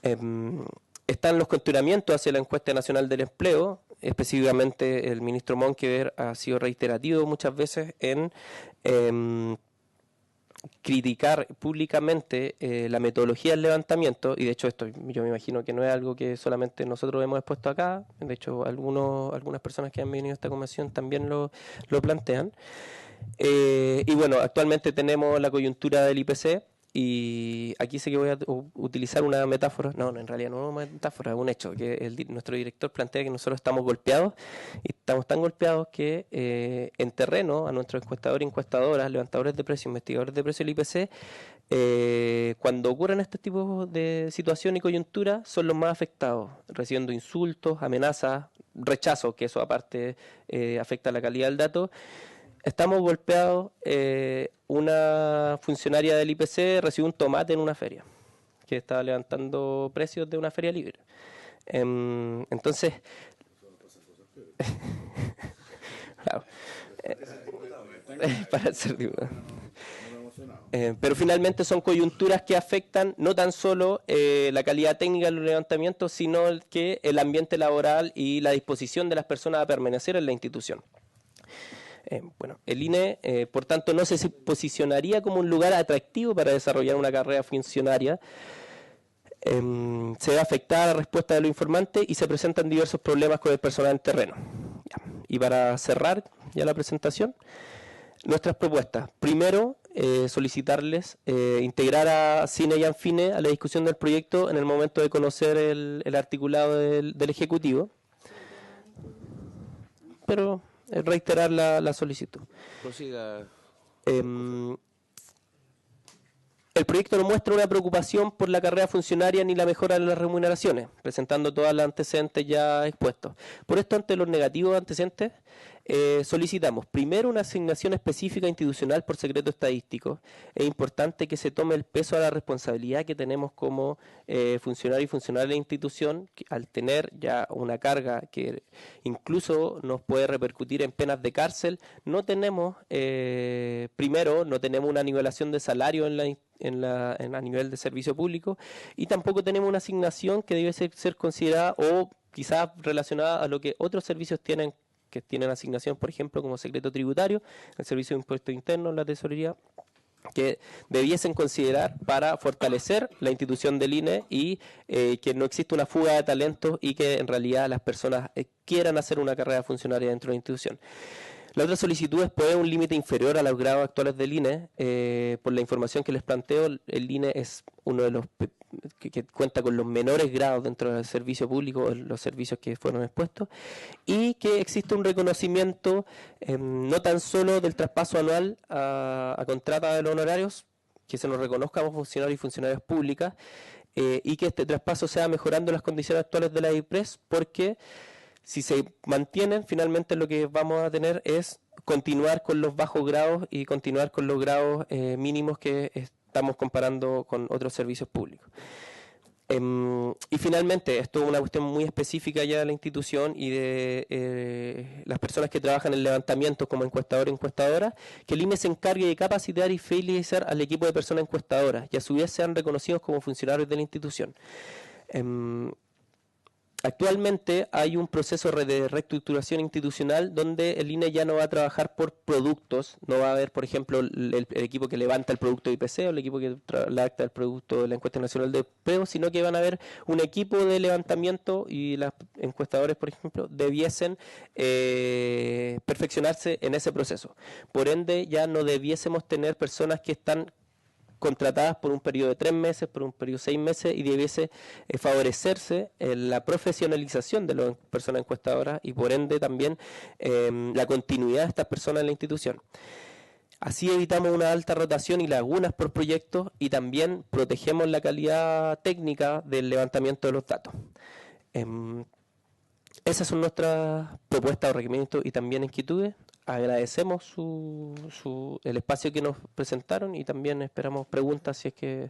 Están los cuestionamientos hacia la encuesta nacional del empleo. Específicamente el ministro Monkever ha sido reiterativo muchas veces en criticar públicamente la metodología del levantamiento, y de hecho esto yo me imagino que no es algo que solamente nosotros hemos expuesto acá, de hecho algunas personas que han venido a esta convención también lo plantean. Y bueno, actualmente tenemos la coyuntura del IPC, y aquí sé que voy a utilizar una metáfora, no, en realidad no es una metáfora, es un hecho, que nuestro director plantea que nosotros estamos golpeados, y estamos tan golpeados que en terreno a nuestros encuestadores y encuestadoras, levantadores de precios, investigadores de precios del IPC, cuando ocurren este tipo de situación y coyuntura, son los más afectados, recibiendo insultos, amenazas, rechazos, que eso aparte afecta la calidad del dato. estamos golpeados. Una funcionaria del IPC recibió un tomate en una feria, que estaba levantando precios de una feria libre. Entonces, claro, para ser diputado. Pero finalmente son coyunturas que afectan no tan solo la calidad técnica de los levantamientos, sino que el ambiente laboral y la disposición de las personas a permanecer en la institución. Bueno, el INE, por tanto, no se posicionaría como un lugar atractivo para desarrollar una carrera funcionaria. Se ve afectada la respuesta de los informantes y se presentan diversos problemas con el personal en terreno. Ya. Y para cerrar ya la presentación, nuestras propuestas. Primero, solicitarles integrar a CINE y ANFINE a la discusión del proyecto en el momento de conocer el articulado del Ejecutivo. Pero reiterar la solicitud. Prosiga. El proyecto no muestra una preocupación por la carrera funcionaria ni la mejora de las remuneraciones, presentando todos los antecedentes ya expuestos. Por esto, ante los negativos antecedentes, solicitamos primero una asignación específica institucional por secreto estadístico. Es importante que se tome el peso a la responsabilidad que tenemos como funcionario y funcionario de la institución, que al tener ya una carga que incluso nos puede repercutir en penas de cárcel. No tenemos, primero, no tenemos una nivelación de salario a nivel de servicio público, y tampoco tenemos una asignación que debe ser considerada o quizás relacionada a lo que otros servicios tienen, que tienen asignación, por ejemplo, como secreto tributario, el Servicio de Impuestos Internos, la Tesorería, que debiesen considerar para fortalecer la institución del INE y que no exista una fuga de talentos y que en realidad las personas quieran hacer una carrera funcionaria dentro de la institución. La otra solicitud es poner un límite inferior a los grados actuales del INE. Por la información que les planteo, el INE es uno de los que cuenta con los menores grados dentro del servicio público, los servicios que fueron expuestos, y que existe un reconocimiento no tan solo del traspaso anual a contrata de los honorarios, que se nos reconozca como funcionarios y funcionarias públicas, y que este traspaso sea mejorando las condiciones actuales de la IPRES, porque si se mantienen, finalmente lo que vamos a tener es continuar con los bajos grados y continuar con los grados mínimos que estamos comparando con otros servicios públicos. Y finalmente, esto es una cuestión muy específica ya de la institución y de las personas que trabajan en levantamientos como encuestador y encuestadora, que el INE se encargue de capacitar y fidelizar al equipo de personas encuestadoras y a su vez sean reconocidos como funcionarios de la institución. Actualmente hay un proceso de reestructuración institucional donde el INE ya no va a trabajar por productos, no va a haber, por ejemplo, el equipo que levanta el producto de IPC o el equipo que levanta el producto de la Encuesta Nacional de Empleo, sino que van a haber un equipo de levantamiento y las encuestadores, por ejemplo, debiesen perfeccionarse en ese proceso. Por ende, ya no debiésemos tener personas que están contratadas por un periodo de 3 meses, por un periodo de 6 meses, y debiese favorecerse la profesionalización de las personas encuestadoras y por ende también la continuidad de estas personas en la institución. Así evitamos una alta rotación y lagunas por proyectos y también protegemos la calidad técnica del levantamiento de los datos. Esas son nuestras propuestas o requerimientos y también inquietudes. Agradecemos el espacio que nos presentaron y también esperamos preguntas si es que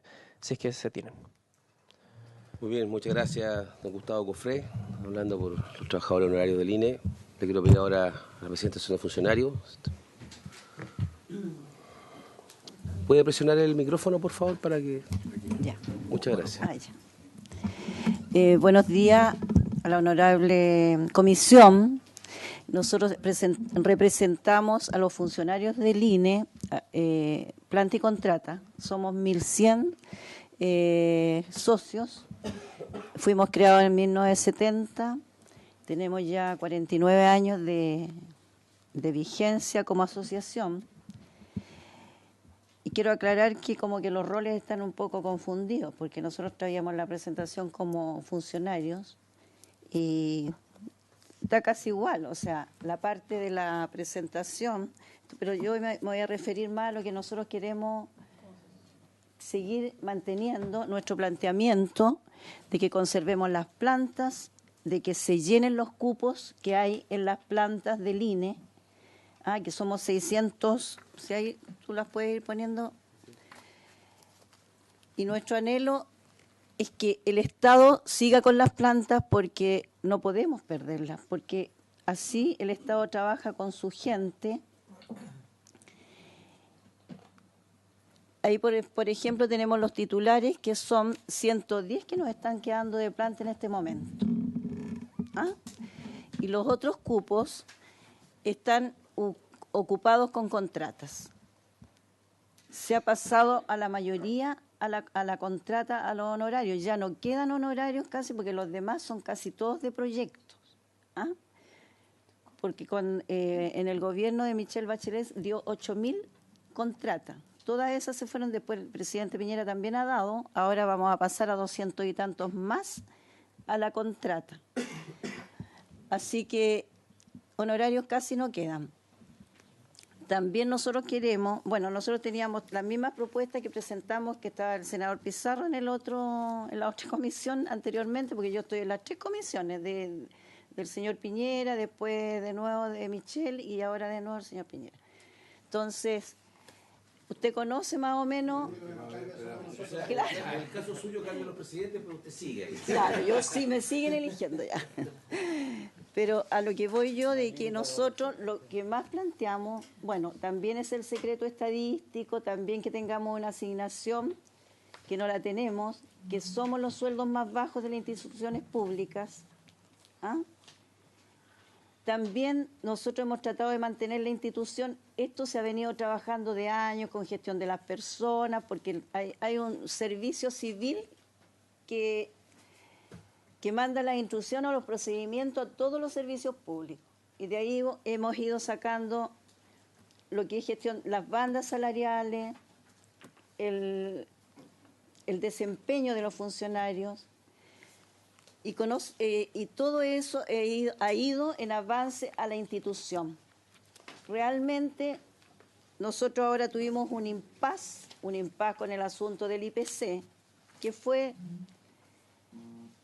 se tienen. Muy bien, muchas gracias, don Gustavo Cofré, hablando por los trabajadores honorarios del INE. Le quiero pedir ahora a la presentación de funcionarios. ¿Puede presionar el micrófono, por favor, para que...? Ya. Muchas gracias. Buenos días a la honorable comisión. Nosotros representamos a los funcionarios del INE, planta y contrata. Somos 1.100 socios. Fuimos creados en 1970. Tenemos ya 49 años de vigencia como asociación. Y quiero aclarar que como que los roles están un poco confundidos, porque nosotros traíamos la presentación como funcionarios y está casi igual, o sea, la parte de la presentación, pero yo me voy a referir más a lo que nosotros queremos seguir manteniendo nuestro planteamiento de que conservemos las plantas, de que se llenen los cupos que hay en las plantas del INE, que somos 600, si ahí tú las puedes ir poniendo. Y nuestro anhelo es que el Estado siga con las plantas porque no podemos perderlas, porque así el Estado trabaja con su gente. Ahí, por ejemplo, tenemos los titulares, que son 110 que nos están quedando de planta en este momento. Y los otros cupos están ocupados con contratas. Se ha pasado a la mayoría a la contrata, a los honorarios. Ya no quedan honorarios casi, porque los demás son casi todos de proyectos. Porque en el gobierno de Michelle Bachelet dio 8.000 contratas. Todas esas se fueron después, el presidente Piñera también ha dado, ahora vamos a pasar a 200 y tantos más a la contrata. Así que honorarios casi no quedan. También nosotros queremos, bueno, nosotros teníamos las mismas propuestas que presentamos, que estaba el senador Pizarro en la otra comisión anteriormente, porque yo estoy en las 3 comisiones, del señor Piñera, después de nuevo de Michelle y ahora de nuevo el señor Piñera. Entonces, ¿usted conoce más o menos? Claro. En el caso suyo cambian los presidentes, pero usted sigue ahí. Claro, yo sí me siguen eligiendo ya. Pero a lo que voy yo, de que nosotros lo que más planteamos, bueno, también es el secreto estadístico, también que tengamos una asignación, que no la tenemos, que somos los sueldos más bajos de las instituciones públicas. También nosotros hemos tratado de mantener la institución. Esto se ha venido trabajando de años con gestión de las personas, porque hay un servicio civil que manda las instrucciones o los procedimientos a todos los servicios públicos. Y de ahí hemos ido sacando lo que es gestión, las bandas salariales, el desempeño de los funcionarios. Y todo eso ha ido en avance a la institución. Realmente nosotros ahora tuvimos un impasse con el asunto del IPC, que fue,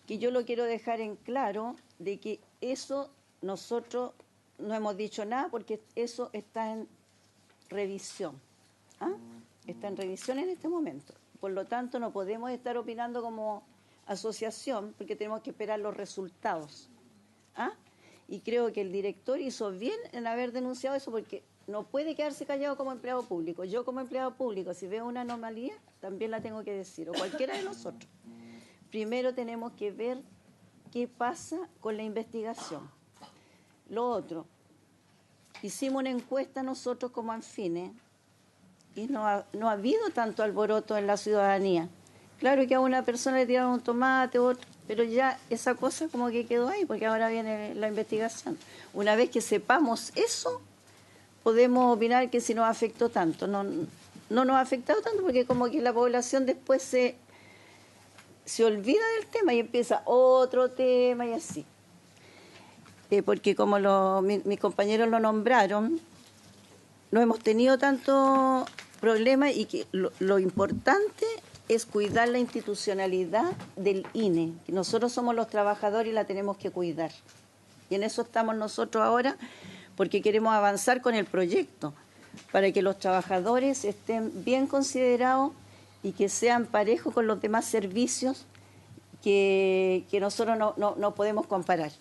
que yo lo quiero dejar en claro, de que eso nosotros no hemos dicho nada porque eso está en revisión. Está en revisión en este momento. Por lo tanto, no podemos estar opinando como asociación porque tenemos que esperar los resultados. Y creo que el director hizo bien en haber denunciado eso, porque no puede quedarse callado como empleado público. Yo como empleado público, si veo una anomalía, también la tengo que decir, o cualquiera de nosotros. Primero tenemos que ver qué pasa con la investigación. Lo otro, hicimos una encuesta nosotros como Anfine y no ha habido tanto alboroto en la ciudadanía. Claro que a una persona le tiraron un tomate, otro, pero ya esa cosa como que quedó ahí, porque ahora viene la investigación. Una vez que sepamos eso, podemos opinar que si nos afectó tanto. No nos ha afectado tanto porque como que la población después se olvida del tema y empieza otro tema y así. Porque como mis compañeros lo nombraron, no hemos tenido tanto problema y que lo importante es cuidar la institucionalidad del INE. Nosotros somos los trabajadores y la tenemos que cuidar. Y en eso estamos nosotros ahora, porque queremos avanzar con el proyecto, para que los trabajadores estén bien considerados y que sean parejos con los demás servicios que nosotros no podemos comparar.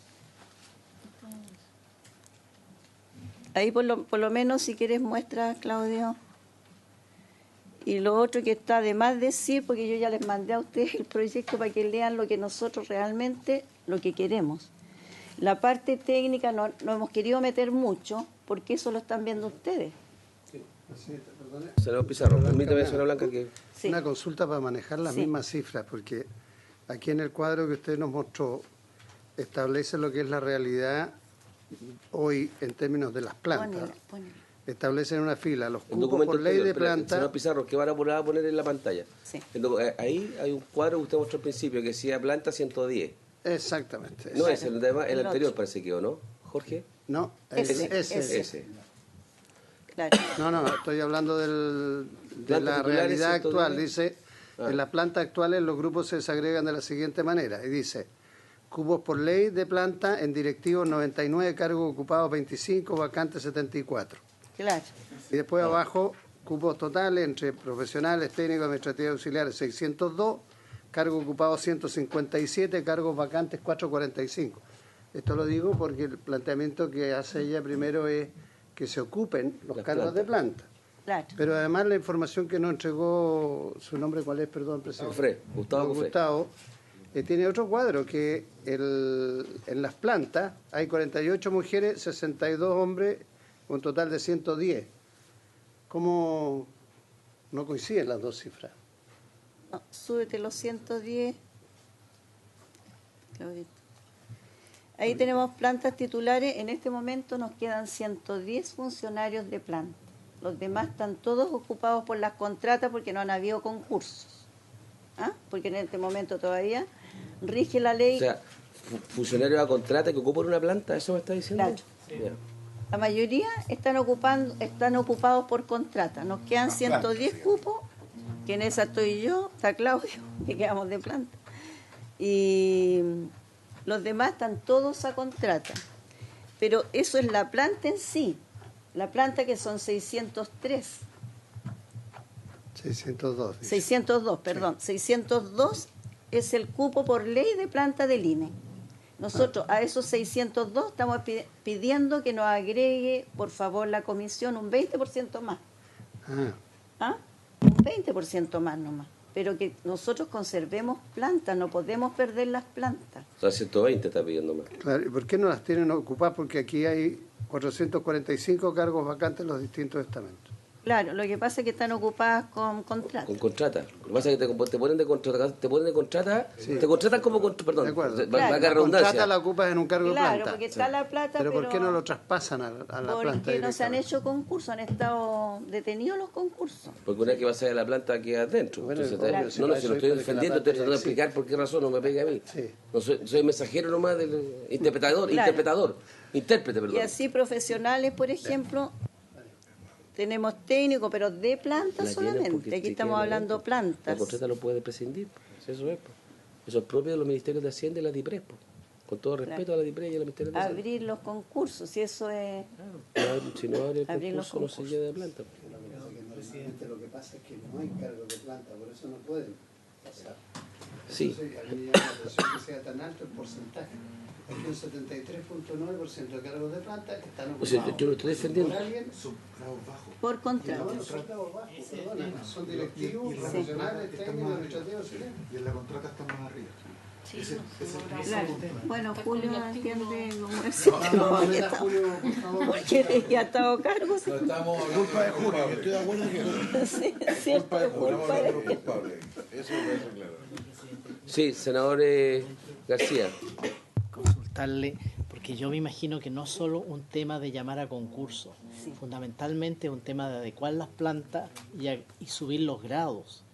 Ahí por lo menos, si quieres, muestra, Claudio. Y lo otro que está de más decir, porque yo ya les mandé a ustedes el proyecto para que lean lo que nosotros realmente, lo que queremos. La parte técnica no hemos querido meter mucho, porque eso lo están viendo ustedes. Senador Pizarro, permítame, señora Blanca, que... Sí. Una consulta para manejar las mismas cifras, porque aquí en el cuadro que usted nos mostró establece lo que es la realidad hoy en términos de las plantas. Ponele. Establecen una fila los El cupos documento por ley de anterior, planta. Señor Pizarro, que van a poner en la pantalla. Sí. Ahí hay un cuadro que usted mostró al principio que decía planta 110. Exactamente. No es el El anterior, otro. parece que, ¿o no, Jorge? No, Ese. Claro. No, estoy hablando de Planta la titulares, realidad 110. actual. Dice, en las plantas actuales los grupos se desagregan de la siguiente manera. Y dice, cupos por ley de planta en directivos 99, cargos ocupados 25, vacantes 74. Claro. Y después abajo, cupos totales entre profesionales, técnicos, administrativos y auxiliares 602, cargos ocupados 157, cargos vacantes 445. Esto lo digo porque el planteamiento que hace ella primero es que se ocupen los cargos de planta. Claro. Pero además la información que nos entregó, ¿su nombre cuál es? Perdón, presidente. Gustavo, tiene otro cuadro que en las plantas hay 48 mujeres, 62 hombres, un total de 110. ¿Cómo no coinciden las dos cifras? No, súbete los 110. Claudito. Ahí tenemos plantas titulares. En este momento nos quedan 110 funcionarios de planta. Los demás están todos ocupados por las contratas porque no han habido concursos. ¿Ah? Porque en este momento todavía rige la ley. O sea, funcionarios a contrata que ocupan una planta, ¿eso me está diciendo? Claro. Sí. La mayoría están ocupados por contrata. Nos quedan 110 cupos, que en esa estoy yo, está Claudio, que quedamos de planta. Y los demás están todos a contrata. Pero eso es la planta en sí. La planta que son 603. 602. 602, perdón. Sí. 602 es el cupo por ley de planta del INE. Nosotros a esos 602 estamos pidiendo que nos agregue, por favor, la comisión un 20% más. ¿Ah? Un 20% más nomás. Pero que nosotros conservemos plantas, no podemos perder las plantas. O sea, 120 está pidiendo más. Claro, ¿y por qué no las tienen ocupadas? Porque aquí hay 445 cargos vacantes en los distintos estamentos. Claro, lo que pasa es que están ocupadas con contrata. Con contrata. Lo que pasa es que te ponen de contrata, Sí. Te contratan como perdón, De acuerdo. valga La redundancia. contrata la ocupas en un cargo de Claro, planta. porque está la plata, pero ¿por qué no lo traspasan a la planta? Porque no se han directamente? hecho concursos, han estado detenidos los concursos. Porque una vez que vas a ir a la planta queda adentro. Bueno, Entonces, obvio, si si no, para si eso lo estoy hay que la defendiendo, planta estoy tratando de existe. explicar por qué razón no me pegue a mí. Sí. No soy mensajero nomás del intérprete, perdón. Y así profesionales, por ejemplo, tenemos técnicos, pero de planta La tienen solamente. porque Aquí se estamos quedan hablando adentro. plantas. La contrata lo puede prescindir. Eso es. Eso es propio de los ministerios de Hacienda y la DIPRES. Con todo respeto a la DIPRES y a los ministerios de Hacienda. Abrir los concursos, y eso es... Si no abre el Abrir los concurso, no se lleva de planta. Presidente, lo que pasa es que no hay cargos de planta, por eso no pueden pasar. Sí. Entonces, a mí me llama la atención que sea tan alto el porcentaje. Aquí un 73.9% de cargos de planta están O ocupados. sea, yo lo estoy defendiendo. ¿Por alguien? por contrato. No, son cargos bajos, perdona. Son directivos, profesionales, técnicos, administrativos, ¿sí? Y en la contrata estamos arriba. Claro. Bueno, Julio entiende cómo es esto, No, porque Julio, por favor. porque ya ha estado a cargo. Sí, Estamos culpa de Julio, estoy de acuerdo que sí, es cierto, culpa de- culpable. Eso me parece claro. Sí, senador García. Consultarle, porque yo me imagino que no solo un tema de llamar a concurso, Sí. fundamentalmente un tema de adecuar las plantas y subir los grados.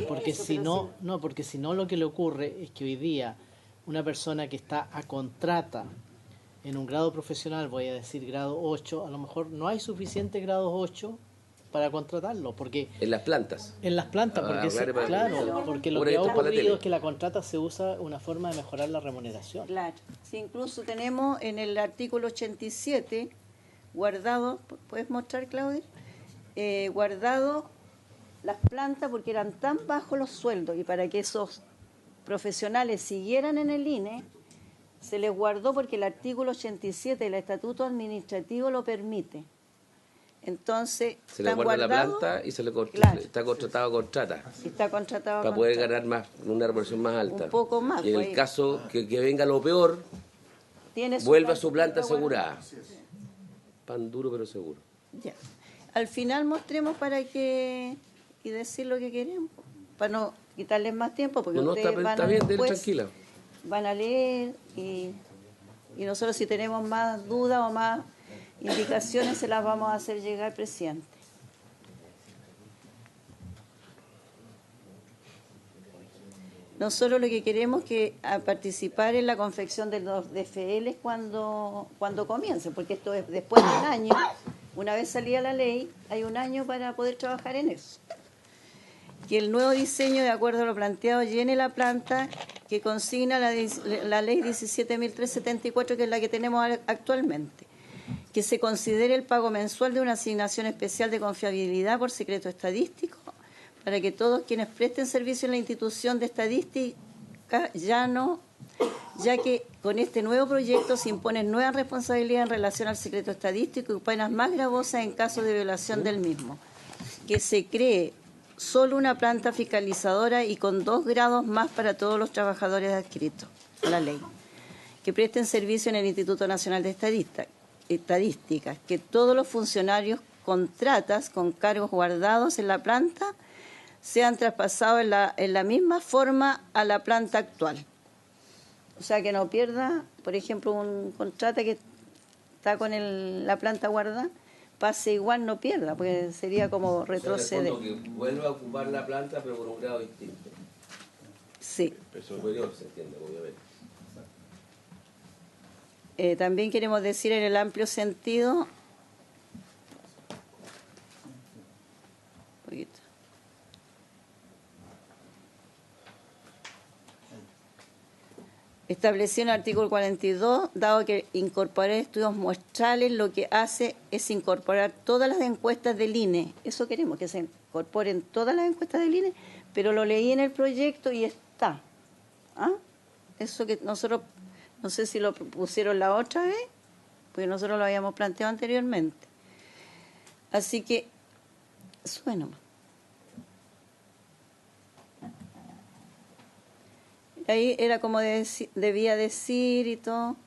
Porque Eso, si pero no, porque si no lo que le ocurre es que hoy día una persona que está a contrata en un grado profesional, voy a decir grado 8, a lo mejor no hay suficiente grados 8 para contratarlo, porque En las plantas. en las plantas, porque aclare para- claro, porque lo Por que ha esto, para la tele. ocurrido es que la contrata se usa una forma de mejorar la remuneración. Claro. Sí, incluso tenemos en el artículo 87 guardado, ¿puedes mostrar, Claudia? Guardado las plantas porque eran tan bajos los sueldos y para que esos profesionales siguieran en el INE, se les guardó porque el artículo 87 del Estatuto Administrativo lo permite. Entonces, Se le están guarda la guardados, planta y Claro. está contratado a contrata. y está contratado Para a poder contrato. ganar más, una remuneración más alta. Un poco más, Y en pues. el caso que venga lo peor, Tiene vuelva a su planta guardada. asegurada. Pan duro pero seguro. Ya. Al final mostremos para que y decir lo que queremos, para no quitarles más tiempo, porque No, ustedes van está a bien, dele después, tranquila. van a leer y nosotros si tenemos más dudas o más indicaciones se las vamos a hacer llegar, presidente. Nosotros lo que queremos es que a participar en la confección de los DFL cuando comiencen, porque esto es después de un año, una vez salida la ley, hay un año para poder trabajar en eso. Que el nuevo diseño, de acuerdo a lo planteado, llene la planta que consigna la ley 17.374, que es la que tenemos actualmente. que se considere el pago mensual de una asignación especial de confiabilidad por secreto estadístico para que todos quienes presten servicio en la institución de estadística ya que con este nuevo proyecto se imponen nuevas responsabilidades en relación al secreto estadístico y penas más gravosas en caso de violación del mismo. Que se cree solo una planta fiscalizadora y con 2 grados más para todos los trabajadores adscritos a la ley, que presten servicio en el Instituto Nacional de Estadística, que todos los funcionarios contratas con cargos guardados en la planta sean traspasados en la misma forma a la planta actual. O sea, que no pierda, por ejemplo, un contrata que está con la planta guardada, pase igual, no pierda, porque sería como retroceder. O sea, que vuelva a ocupar la planta, pero con un grado distinto. Sí. Superior, se entiende, obviamente. También queremos decir en el amplio sentido, establecido en el artículo 42, dado que incorporar estudios muestrales lo que hace es incorporar todas las encuestas del INE. Eso queremos, que se incorporen todas las encuestas del INE, pero lo leí en el proyecto y está. ¿Ah? Eso que nosotros, no sé si lo pusieron la otra vez, porque nosotros lo habíamos planteado anteriormente. Así que, suena. Ahí era como debía decir y todo.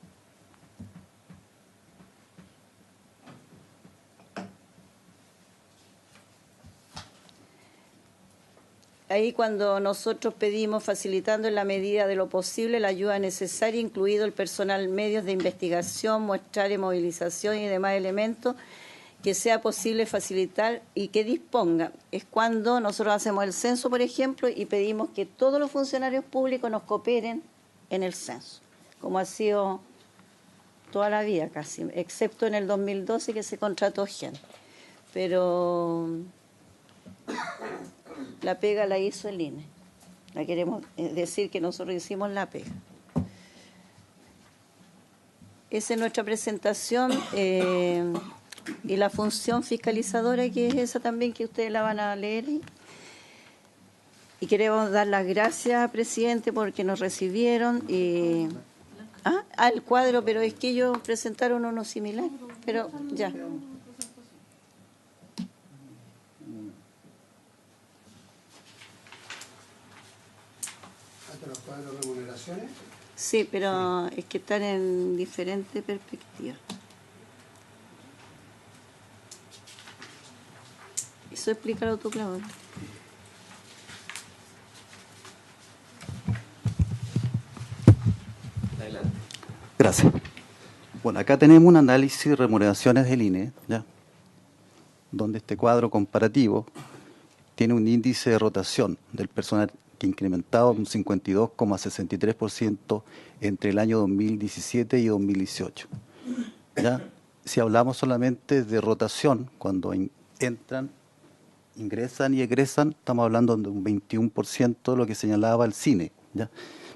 Ahí cuando nosotros pedimos, facilitando en la medida de lo posible la ayuda necesaria, incluido el personal, medios de investigación, muestrario, movilización y demás elementos, que sea posible facilitar y que disponga. Es cuando nosotros hacemos el censo, por ejemplo, y pedimos que todos los funcionarios públicos nos cooperen en el censo, como ha sido toda la vida casi, excepto en el 2012 que se contrató gente. Pero la pega la hizo el INE. La queremos decir que nosotros hicimos la pega. Esa es nuestra presentación. Y la función fiscalizadora, que es esa también, que ustedes la van a leer. Y queremos dar las gracias, presidente, porque nos recibieron. El cuadro, pero es que ellos presentaron uno similar. Pero ya. ¿Los cuadros de remuneraciones? Sí, pero es que están en diferentes perspectivas. Eso explícalo tú, Claudio. Adelante. Gracias. Bueno, acá tenemos un análisis de remuneraciones del INE, ¿ya? Donde este cuadro comparativo tiene un índice de rotación del personal que ha incrementado un 52,63% entre el año 2017 y 2018. ¿Ya? Si hablamos solamente de rotación, cuando ingresan y egresan, estamos hablando de un 21% de lo que señalaba el CINE, ¿ya?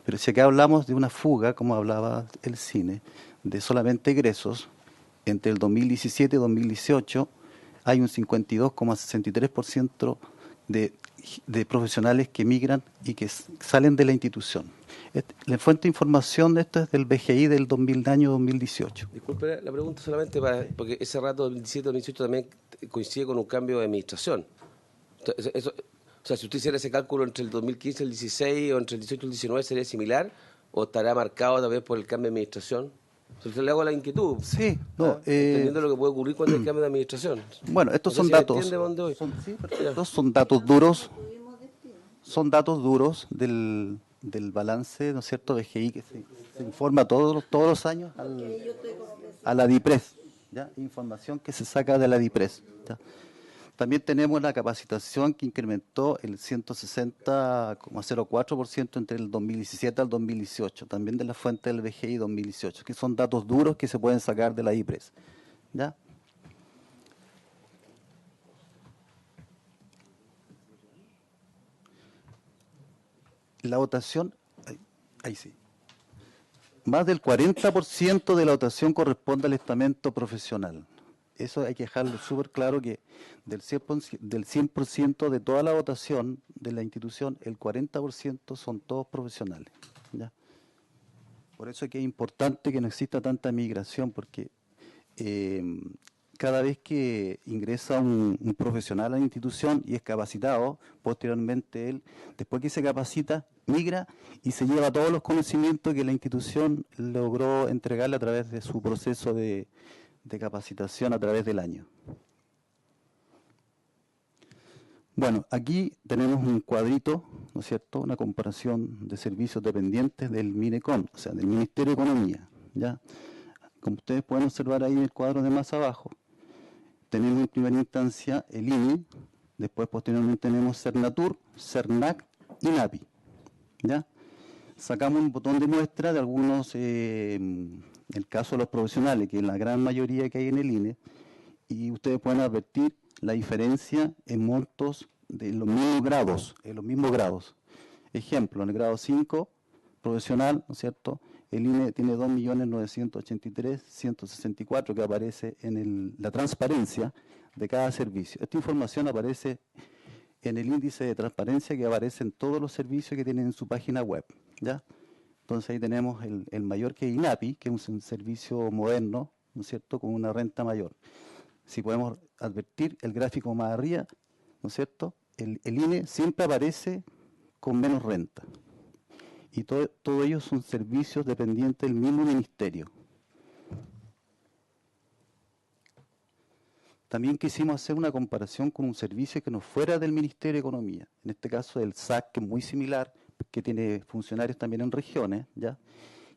Pero si acá hablamos de una fuga, como hablaba el CINE, de solamente egresos, entre el 2017 y 2018 hay un 52,63% de profesionales que migran y que salen de la institución. La fuente de información de esto es del BGI del año 2018. Disculpe la pregunta solamente porque ese rato 2017-2018 también coincide con un cambio de administración. O sea, si usted hiciera ese cálculo entre el 2015 y el 16 o entre el 18 y el 19, ¿sería similar o estará marcado tal vez por el cambio de administración? Entonces le hago la inquietud. Sí, no. Entendiendo lo que puede ocurrir cuando hay cambio de administración. Bueno, estos son datos. Son datos duros. Son datos duros del balance, ¿no es cierto?, BGI, que se informa todos los años a la DIPRES, ¿ya? Información que se saca de la DIPRES, ¿ya? También tenemos la capacitación que incrementó el 160,04% entre el 2017 al 2018, también de la fuente del BGI 2018, que son datos duros que se pueden sacar de la DIPRES, ¿ya? La votación, ahí sí. más del 40% de la dotación corresponde al estamento profesional. Eso hay que dejarlo súper claro, que del 100% de toda la dotación de la institución, el 40% son todos profesionales, ¿ya? Por eso es que es importante que no exista tanta migración, porque cada vez que ingresa un profesional a la institución y es capacitado, posteriormente él, después que se capacita, migra y se lleva todos los conocimientos que la institución logró entregarle a través de su proceso de capacitación a través del año. Bueno, aquí tenemos un cuadrito, ¿no es cierto?, una comparación de servicios dependientes del MINECON, o sea, del Ministerio de Economía, ¿ya? Como ustedes pueden observar ahí en el cuadro de más abajo, tenemos en primera instancia el INE, después posteriormente tenemos Cernatur, Cernac y NAPI, ¿ya? Sacamos un botón de muestra de algunos, en el caso de los profesionales, que es la gran mayoría que hay en el INE, y ustedes pueden advertir la diferencia en montos de los mismos grados, Ejemplo, en el grado 5, profesional, ¿no es cierto?, el INE tiene 2.983.164 que aparece en la transparencia de cada servicio. Esta información aparece en el índice de transparencia que aparece en todos los servicios que tienen en su página web, ¿ya? Entonces ahí tenemos el mayor, que es INAPI, que es un servicio moderno, ¿no es cierto?, con una renta mayor. Si podemos advertir el gráfico más arriba, ¿no es cierto?, el INE siempre aparece con menos renta. Y todo ellos son servicios dependientes del mismo ministerio. También quisimos hacer una comparación con un servicio que no fuera del Ministerio de Economía, en este caso el SAC, que es muy similar, que tiene funcionarios también en regiones, ¿ya?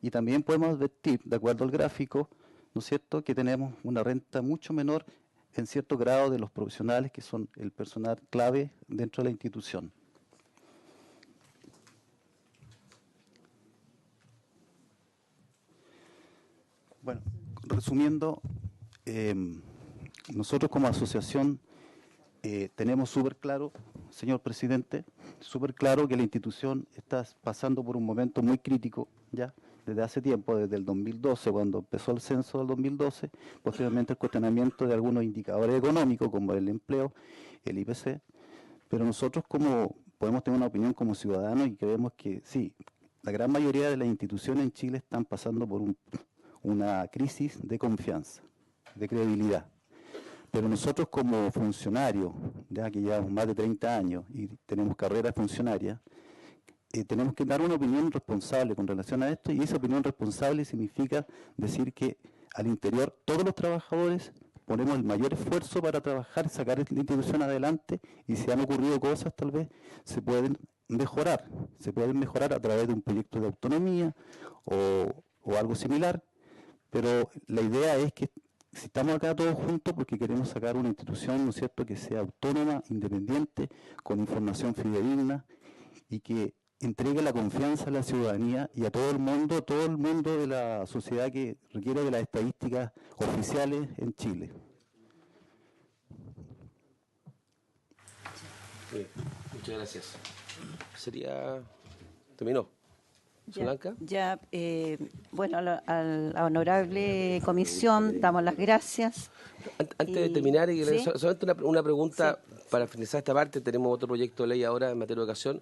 Y también podemos advertir, de acuerdo al gráfico, ¿no es cierto?, que tenemos una renta mucho menor en cierto grado de los profesionales, que son el personal clave dentro de la institución. Bueno, resumiendo, nosotros como asociación tenemos súper claro, señor presidente, súper claro que la institución está pasando por un momento muy crítico, ya, desde hace tiempo, desde el 2012, cuando empezó el censo del 2012, posteriormente el cuestionamiento de algunos indicadores económicos, como el empleo, el IPC, pero nosotros como podemos tener una opinión como ciudadanos y creemos que sí, la gran mayoría de las instituciones en Chile están pasando por una crisis de confianza, de credibilidad. Pero nosotros como funcionarios, ya que llevamos más de 30 años y tenemos carrera funcionaria, tenemos que dar una opinión responsable con relación a esto, y esa opinión responsable significa decir que al interior todos los trabajadores ponemos el mayor esfuerzo para trabajar, sacar la institución adelante, y si han ocurrido cosas tal vez se pueden mejorar a través de un proyecto de autonomía o algo similar. Pero la idea es que si estamos acá todos juntos porque queremos sacar una institución, ¿no es cierto?, que sea autónoma, independiente, con información fidedigna y que entregue la confianza a la ciudadanía y a todo el mundo de la sociedad que requiere de las estadísticas oficiales en Chile. Sí, muchas gracias. ¿Terminó? Ya, bueno, a la honorable comisión damos las gracias. Antes de terminar, ¿sí? solamente una pregunta, sí, para finalizar esta parte. Tenemos otro proyecto de ley ahora en materia de educación.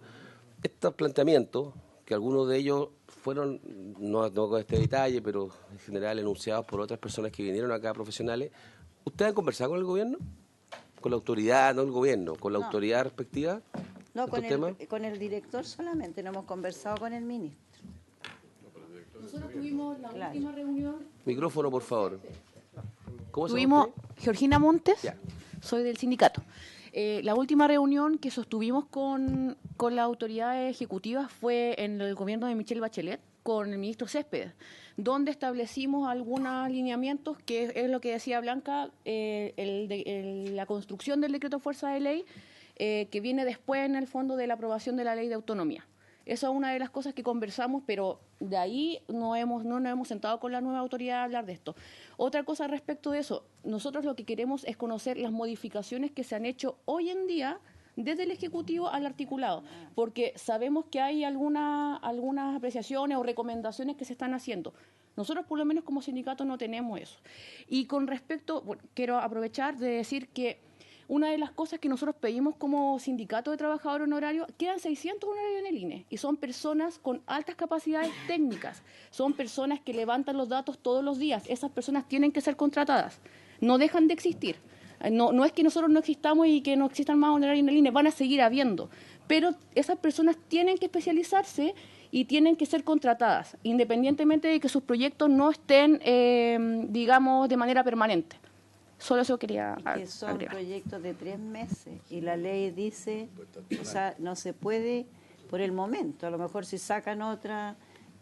Estos planteamientos, que algunos de ellos fueron, no con este detalle, pero en general enunciados por otras personas que vinieron acá, profesionales, ¿ustedes han conversado con el gobierno? ¿Con la autoridad, no el gobierno, con la autoridad respectiva? No, con el director solamente, no hemos conversado con el ministro. Nosotros tuvimos la última reunión. Micrófono, por favor. ¿Cómo se llama usted? Georgina Montes, ya. Soy del sindicato. La última reunión que sostuvimos con las autoridades ejecutivas fue en el gobierno de Michelle Bachelet, con el ministro Céspedes, donde establecimos algunos alineamientos, que es lo que decía Blanca, la construcción del decreto fuerza de ley, que viene después en el fondo de la aprobación de la ley de autonomía. Esa es una de las cosas que conversamos, pero de ahí no nos hemos sentado con la nueva autoridad a hablar de esto. Otra cosa respecto de eso, nosotros lo que queremos es conocer las modificaciones que se han hecho hoy en día desde el Ejecutivo al articulado, porque sabemos que hay algunas apreciaciones o recomendaciones que se están haciendo. Nosotros, por lo menos como sindicato, no tenemos eso. Y con respecto, bueno, quiero aprovechar de decir que una de las cosas que nosotros pedimos como sindicato de trabajadores honorarios, quedan 600 honorarios en el INE, y son personas con altas capacidades técnicas, son personas que levantan los datos todos los días, esas personas tienen que ser contratadas, no dejan de existir. No es que nosotros no existamos y que no existan más honorarios en el INE, van a seguir habiendo, pero esas personas tienen que especializarse y tienen que ser contratadas, independientemente de que sus proyectos no estén, digamos, de manera permanente. Solo eso quería que son agregar. Proyectos de 3 meses y la ley dice, o sea, no se puede por el momento, a lo mejor si sacan otra,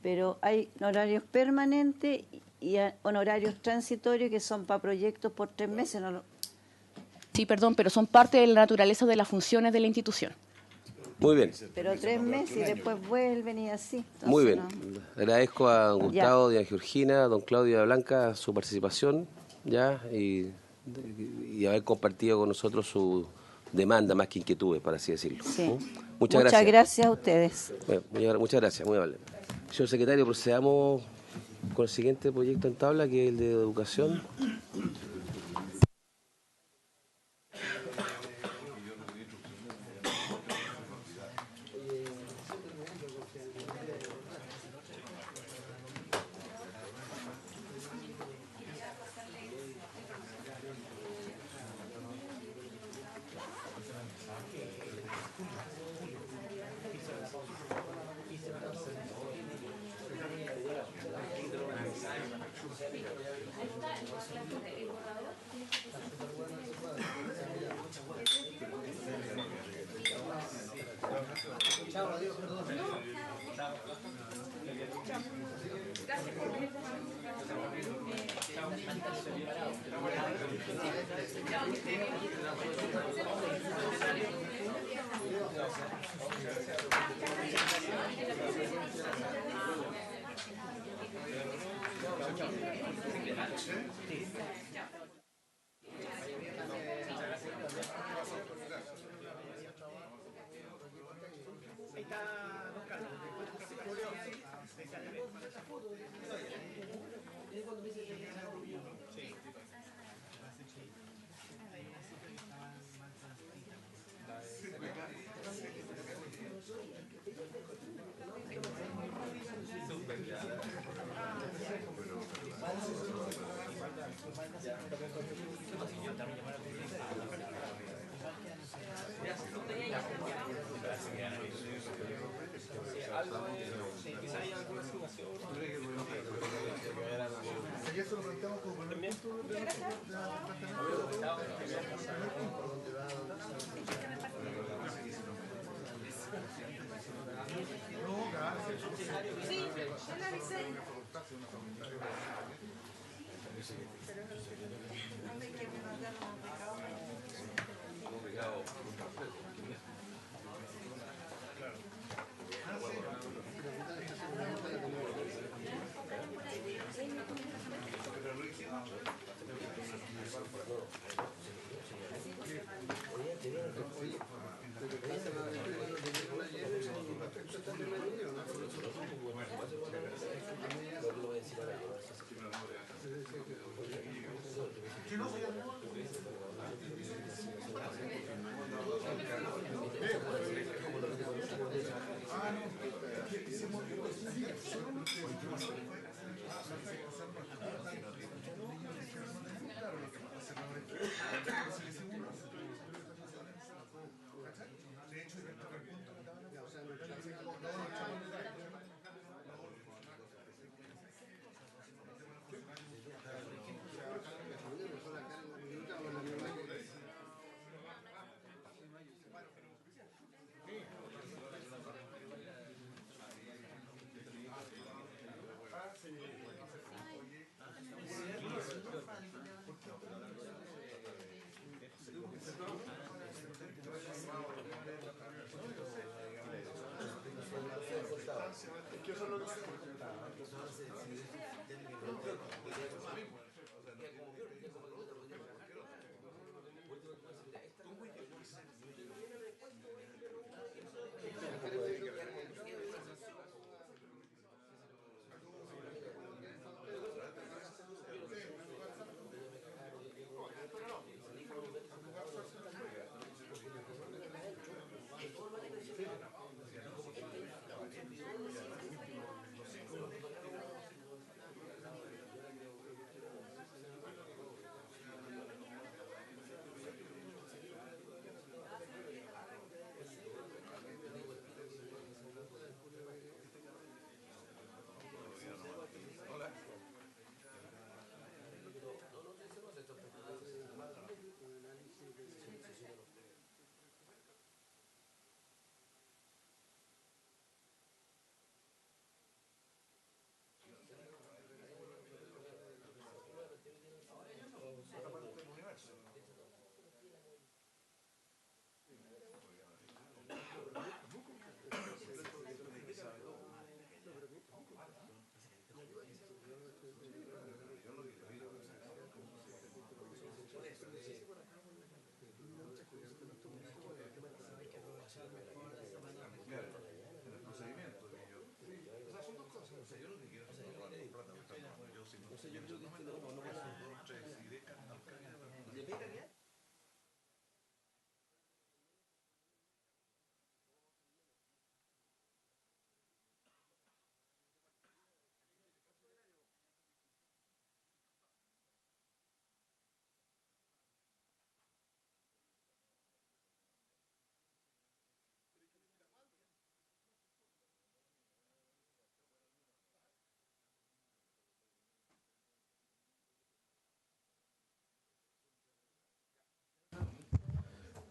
pero hay honorarios permanentes y honorarios transitorios que son para proyectos por 3 meses. Sí, perdón, pero son parte de la naturaleza de las funciones de la institución. Muy bien. Pero 3 meses y después vuelven y así. Entonces, muy bien. No. Agradezco a Gustavo, a Georgina, a don Claudio y a Blanca su participación ya y haber compartido con nosotros su demanda más que inquietudes, para así decirlo. Sí. Muchas gracias. Gracias a ustedes. Bueno, muchas gracias, muy amable. Señor secretario, procedamos con el siguiente proyecto en tabla, que es el de educación.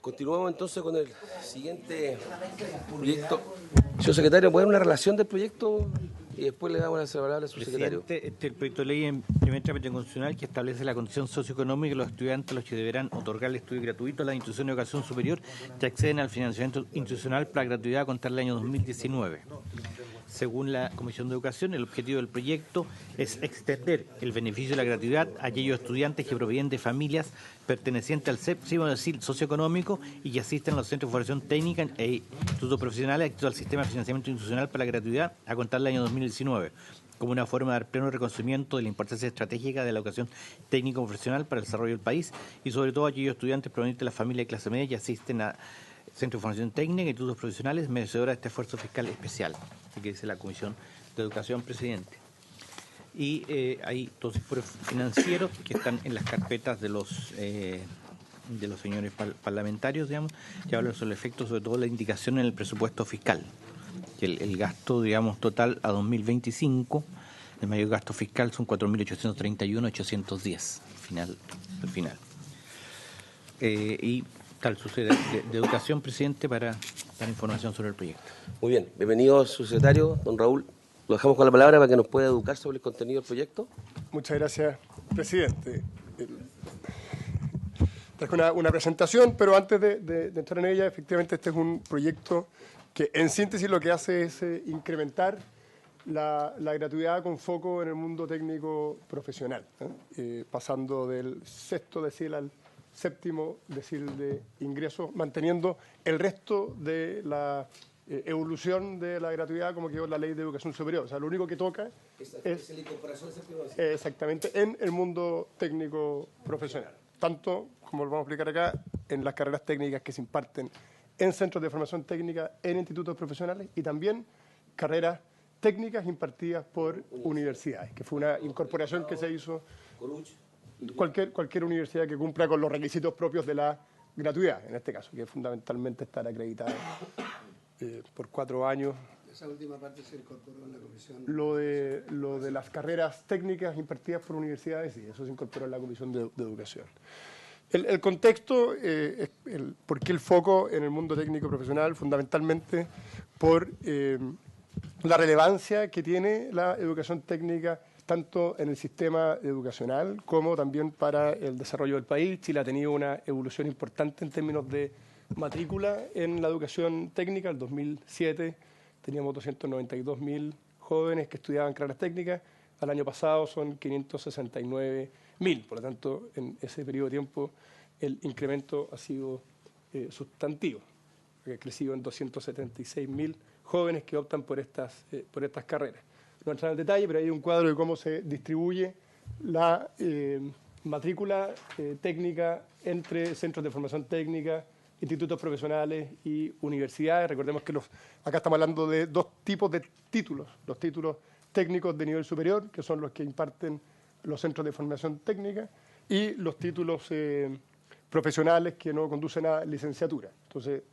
Continuamos entonces con el siguiente proyecto. Señor secretario, ¿puede dar una relación del proyecto? Y después le damos la palabra al subsecretario. Este el proyecto de ley en primer trámite constitucional que establece la condición socioeconómica de los estudiantes a los que deberán otorgar el estudio gratuito a las instituciones de educación superior que acceden al financiamiento institucional para gratuidad a contar el año 2019. Según la Comisión de Educación, el objetivo del proyecto es extender el beneficio de la gratuidad a aquellos estudiantes que provienen de familias pertenecientes al séptimo decil socioeconómico y que asisten a los centros de formación técnica e institutos profesionales activos al sistema de financiamiento institucional para la gratuidad a contar el año 2019, como una forma de dar pleno reconocimiento de la importancia estratégica de la educación técnico-profesional para el desarrollo del país y sobre todo a aquellos estudiantes provenientes de la familia de clase media que asisten a centros de formación técnica e institutos profesionales merecedora de este esfuerzo fiscal especial, que dice la Comisión de Educación, presidente. Y hay dos informes financieros que están en las carpetas de los señores parlamentarios, digamos, que hablan sobre el efecto, sobre todo la indicación en el presupuesto fiscal, que el gasto, digamos, total a 2025, el mayor gasto fiscal son 4.831.810 al final. Y tal sucede de educación, presidente, para dar información sobre el proyecto. Muy bien, bienvenido, subsecretario, don Raúl. Lo dejamos con la palabra para que nos pueda educar sobre el contenido del proyecto. Muchas gracias, presidente. Traje una presentación, pero antes de entrar en ella, efectivamente este es un proyecto que en síntesis lo que hace es incrementar la gratuidad con foco en el mundo técnico profesional, pasando del sexto decil al séptimo decil de ingresos, manteniendo el resto de la evolución de la gratuidad como quedó en la Ley de Educación Superior. O sea, lo único que toca es la incorporación exactamente en el mundo técnico profesional. Tanto, como lo vamos a explicar acá, en las carreras técnicas que se imparten en centros de formación técnica, en institutos profesionales y también carreras técnicas impartidas por universidades, que fue una incorporación que se hizo cualquier universidad que cumpla con los requisitos propios de la gratuidad, en este caso, que es fundamentalmente estar acreditada por 4 años. Esa última parte se incorporó en la comisión. Lo de las carreras técnicas impartidas por universidades, sí, eso se incorporó en la Comisión de Educación. El contexto, ¿por qué el foco en el mundo técnico profesional? Fundamentalmente por la relevancia que tiene la educación técnica tanto en el sistema educacional como también para el desarrollo del país. Chile ha tenido una evolución importante en términos de matrícula en la educación técnica. En el 2007 teníamos 292.000 jóvenes que estudiaban carreras técnicas. Al año pasado son 569.000. Por lo tanto, en ese periodo de tiempo el incremento ha sido sustantivo. Ha crecido en 276.000 jóvenes que optan por estas carreras. No entrar en el detalle, pero hay un cuadro de cómo se distribuye la matrícula técnica entre centros de formación técnica, institutos profesionales y universidades. Recordemos que acá estamos hablando de dos tipos de títulos. Los títulos técnicos de nivel superior, que son los que imparten los centros de formación técnica, y los títulos profesionales que no conducen a licenciatura. Entonces,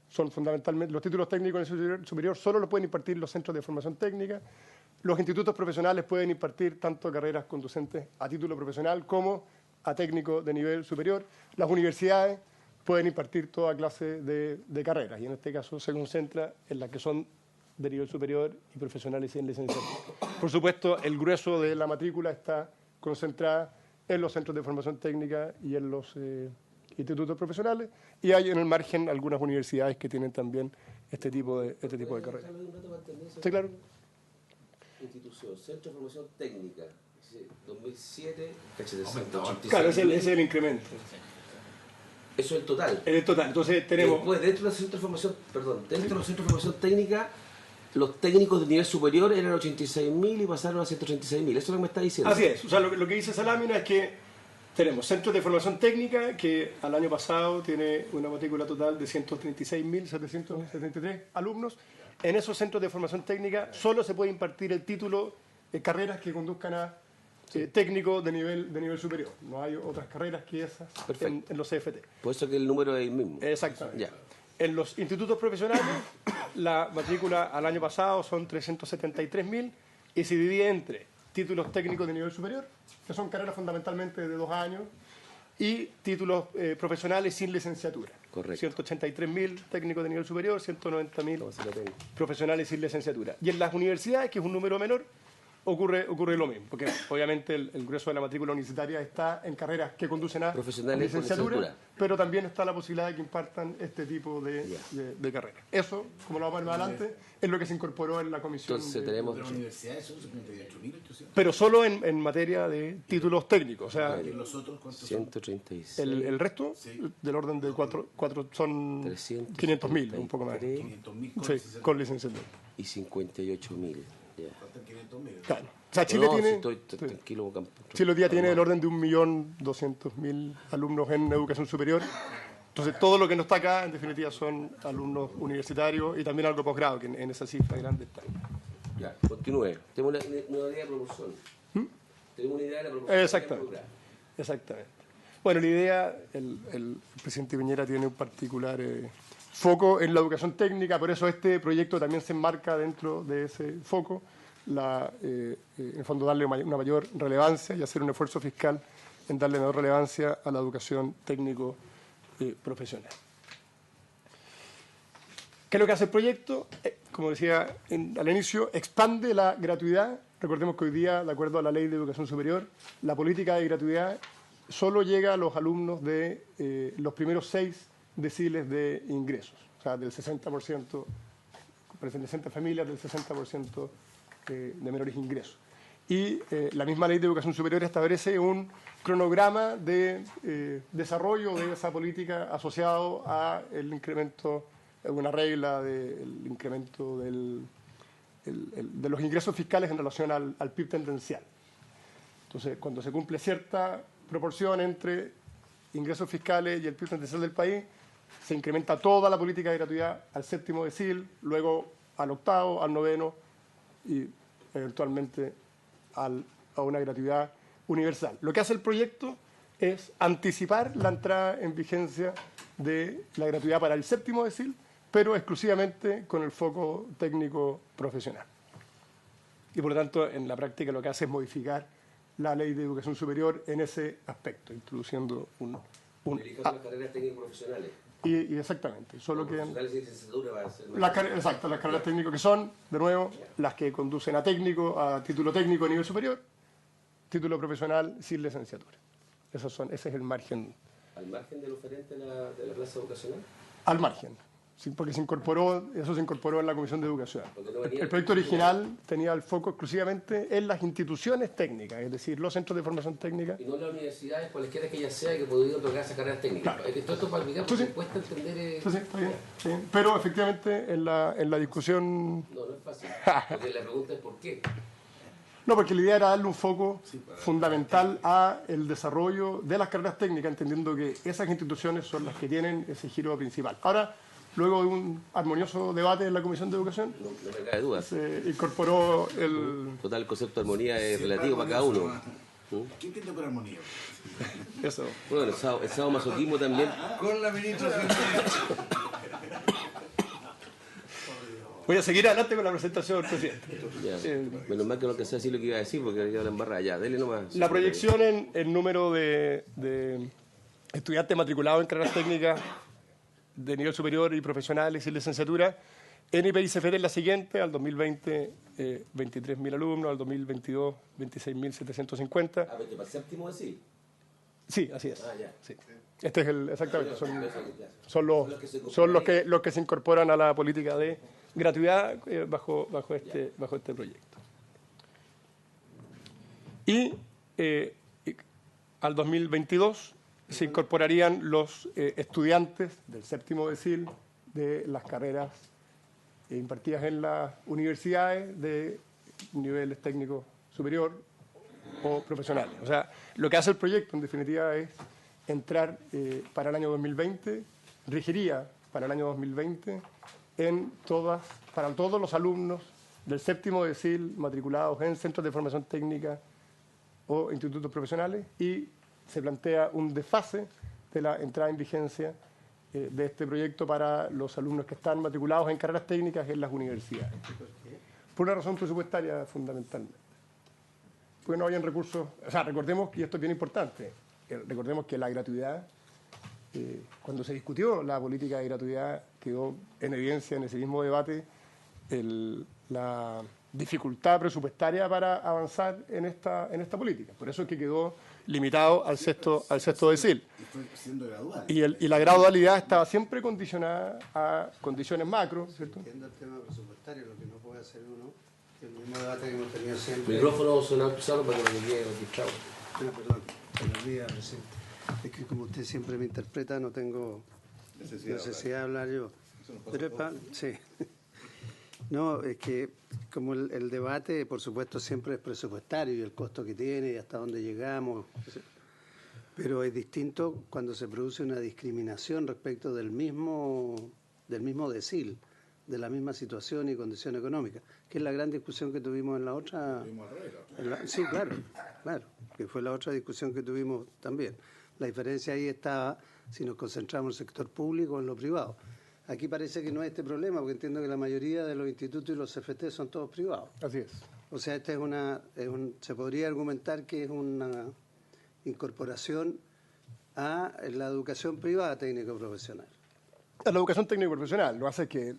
son fundamentalmente los títulos técnicos de nivel superior solo los pueden impartir los centros de formación técnica. Los institutos profesionales pueden impartir tanto carreras conducentes a título profesional como a técnico de nivel superior. Las universidades pueden impartir toda clase de carreras y en este caso se concentra en las que son de nivel superior y profesionales sin licenciatura. Por supuesto, el grueso de la matrícula está concentrada en los centros de formación técnica y en los institutos profesionales, y hay en el margen algunas universidades que tienen también este tipo de carreras. ¿Sí, claro? Institución, Centro de Formación Técnica, 2007, claro, ese es el incremento. Eso es el total. Es el total, entonces tenemos... Después, dentro de los centros de formación técnica, los técnicos de nivel superior eran 86.000 y pasaron a 136.000. Eso es lo que me está diciendo. Así es. O sea, lo que dice esa lámina es que tenemos centros de formación técnica que al año pasado tiene una matrícula total de 136.773 alumnos. En esos centros de formación técnica solo se puede impartir el título de carreras que conduzcan a técnico de nivel superior. No hay otras carreras que esas en los CFT. Por eso que el número es el mismo. Exactamente. Ya. En los institutos profesionales, la matrícula al año pasado son 373.000 y se divide entre títulos técnicos de nivel superior, que son carreras fundamentalmente de 2 años, y títulos profesionales sin licenciatura. Correcto. 183.000 técnicos de nivel superior, 190.000 profesionales sin licenciatura. Y en las universidades, que es un número menor, ocurre lo mismo, porque obviamente el grueso de la matrícula universitaria está en carreras que conducen a profesionales licenciatura, pero también está la posibilidad de que impartan este tipo de carreras. Eso, como lo vamos a ver más adelante, es lo que se incorporó en la comisión. Entonces tenemos... Pero universidades son 58.800. Pero solo en materia de títulos técnicos. O sea, los otros, ¿cuántos 136. El resto, del orden de 4 son 500.000, un poco más. 500.000 sí, con licenciatura. Y 58.000. Claro. O sea, Chile tiene... Estoy tranquilo, campo. Chile hoy día tiene el orden de 1.200.000 alumnos en educación superior. Entonces, todo lo que no está acá, en definitiva, son alumnos universitarios y también algo posgrado, que en esa cifra grande está. Ya, continúe. Tenemos una idea de proporción. Tenemos una idea de la proporción. Exactamente. Bueno, la idea, el presidente Piñera tiene un particular foco en la educación técnica, por eso este proyecto también se enmarca dentro de ese foco, en el fondo darle una mayor relevancia y hacer un esfuerzo fiscal en darle mayor relevancia a la educación técnico profesional. ¿Qué es lo que hace el proyecto? Como decía al inicio, expande la gratuidad. Recordemos que hoy día, de acuerdo a la Ley de Educación Superior, la política de gratuidad solo llega a los alumnos de los primeros 6 deciles de ingresos, o sea, del 60%, pertenecientes a familias del 60% de menores ingresos. Y la misma Ley de Educación Superior establece un cronograma de desarrollo de esa política asociado a el incremento, una regla del incremento de los ingresos fiscales en relación al PIB tendencial. Entonces, cuando se cumple cierta proporción entre ingresos fiscales y el PIB tendencial del país, se incrementa toda la política de gratuidad al 7º decil, luego al 8º, al 9º y eventualmente a una gratuidad universal. Lo que hace el proyecto es anticipar la entrada en vigencia de la gratuidad para el 7º decil, pero exclusivamente con el foco técnico profesional. Y por lo tanto, en la práctica lo que hace es modificar la Ley de Educación Superior en ese aspecto, introduciendo las carreras técnico-profesionales. Y exactamente, solo que... Las carreras técnicas que son, de nuevo, las que conducen a técnico, a título técnico a nivel superior, título profesional sin licenciatura. Ese es el margen. ¿Al margen del oferente de la plaza educacional? Al margen, sí, porque eso se incorporó en la Comisión de Educación. El proyecto original tenía el foco exclusivamente en las instituciones técnicas, es decir, los centros de formación técnica. Y no las universidades, cualquiera que ellas sea, que podrían otorgar esas carreras técnicas. Claro. Esto para explicar porque cuesta entender... Sí, está bien, sí. Pero efectivamente en la discusión... No es fácil, porque la pregunta es ¿por qué? No, porque la idea era darle un foco fundamental a el desarrollo de las carreras técnicas, entendiendo que esas instituciones son las que tienen ese giro principal. Ahora, luego de un armonioso debate en la Comisión de Educación, no me cabe duda, se incorporó el... Total, el concepto de armonía es relativo para cada uno. ¿Qué entiende por armonía? Eso. Bueno, el sadomasoquismo también. Con la ministra. Voy a seguir adelante con la presentación del presidente. Menos mal que no alcancé a decir lo que iba a decir porque iba a la embarrada. Ya, dele nomás. La proyección en el número de estudiantes matriculados en carreras técnicas de nivel superior y profesionales y licenciatura en IPI-CFT es la siguiente: al 2020, 23.000 alumnos, al 2022, 26.750. ¿Para el 7º decil? Sí, así es. Ya. Sí. Este es exactamente, son los que se incorporan a la política de gratuidad bajo este proyecto. Y al 2022 se incorporarían los estudiantes del 7º decil de las carreras impartidas en las universidades de niveles técnicos superior o profesionales. O sea, lo que hace el proyecto, en definitiva, es entrar para el año 2020, regiría para el año 2020 para todos los alumnos del séptimo de SIL matriculados en centros de formación técnica o institutos profesionales, y se plantea un desfase de la entrada en vigencia de este proyecto para los alumnos que están matriculados en carreras técnicas en las universidades. Por una razón presupuestaria, fundamentalmente. Porque no habían recursos. O sea, recordemos, y esto es bien importante, recordemos que la gratuidad, cuando se discutió la política de gratuidad, quedó en evidencia en ese mismo debate la dificultad presupuestaria para avanzar en esta política. Por eso es que quedó limitado al sexto decil. Y la gradualidad estaba siempre condicionada a condiciones macro, ¿cierto? Entiendo el tema presupuestario, lo que no puede hacer uno, que el mismo debate que hemos tenido siempre. Micrófono sonado para que lo quede registrado. Perdón, se me olvida, presidente. Es que como usted siempre me interpreta, no tengo necesidad de hablar yo. Pero sí. No, es que como el debate, por supuesto, siempre es presupuestario y el costo que tiene y hasta dónde llegamos, pero es distinto cuando se produce una discriminación respecto del mismo decil, de la misma situación y condición económica, que es la gran discusión que tuvimos en la otra. Sí, claro, que fue la otra discusión que tuvimos también. La diferencia ahí estaba si nos concentramos en el sector público o en lo privado. Aquí parece que no hay este problema, porque entiendo que la mayoría de los institutos y los CFT son todos privados. Así es. O sea, esta se podría argumentar que es una incorporación a la educación privada técnico-profesional. La educación técnico-profesional no hace que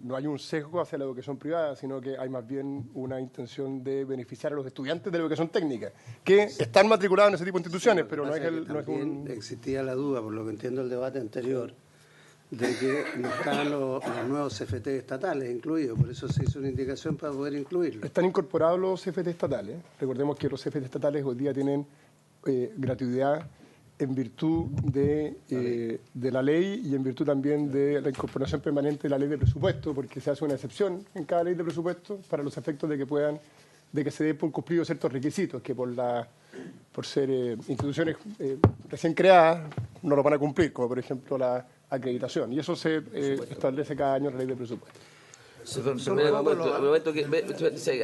no hay un sesgo hacia la educación privada, sino que hay más bien una intención de beneficiar a los estudiantes de la educación técnica, que están matriculados en ese tipo de instituciones, pero no es un... Existía la duda, por lo que entiendo el debate anterior, de que no estaban los nuevos CFT estatales incluidos, por eso se hizo una indicación para poder incluirlos. Están incorporados los CFT estatales. Recordemos que los CFT estatales hoy día tienen gratuidad en virtud de la ley y en virtud también de la incorporación permanente de la ley de presupuesto, porque se hace una excepción en cada ley de presupuesto para los efectos de que se dé por cumplidos ciertos requisitos que por ser instituciones recién creadas no lo van a cumplir, como por ejemplo la acreditación, y eso se establece cada año en la ley de presupuesto.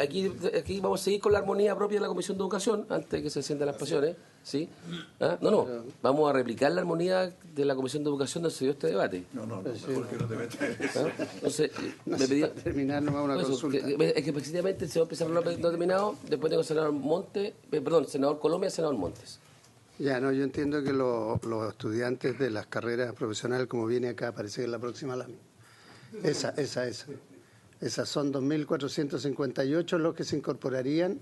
Aquí vamos a seguir con la armonía propia de la Comisión de Educación, antes de que se enciendan las pasiones, ¿sí? Vamos a replicar la armonía de la Comisión de Educación donde se dio este debate. Mejor que no te metas. Entonces, me pedí... terminar nomás una consulta. Es que precisamente se va a empezar no terminado, después tengo senador Colombia y senador Montes. Ya, no, yo entiendo que los estudiantes de las carreras profesionales, como viene acá, parece que es la próxima lámina. Esas son 2.458 los que se incorporarían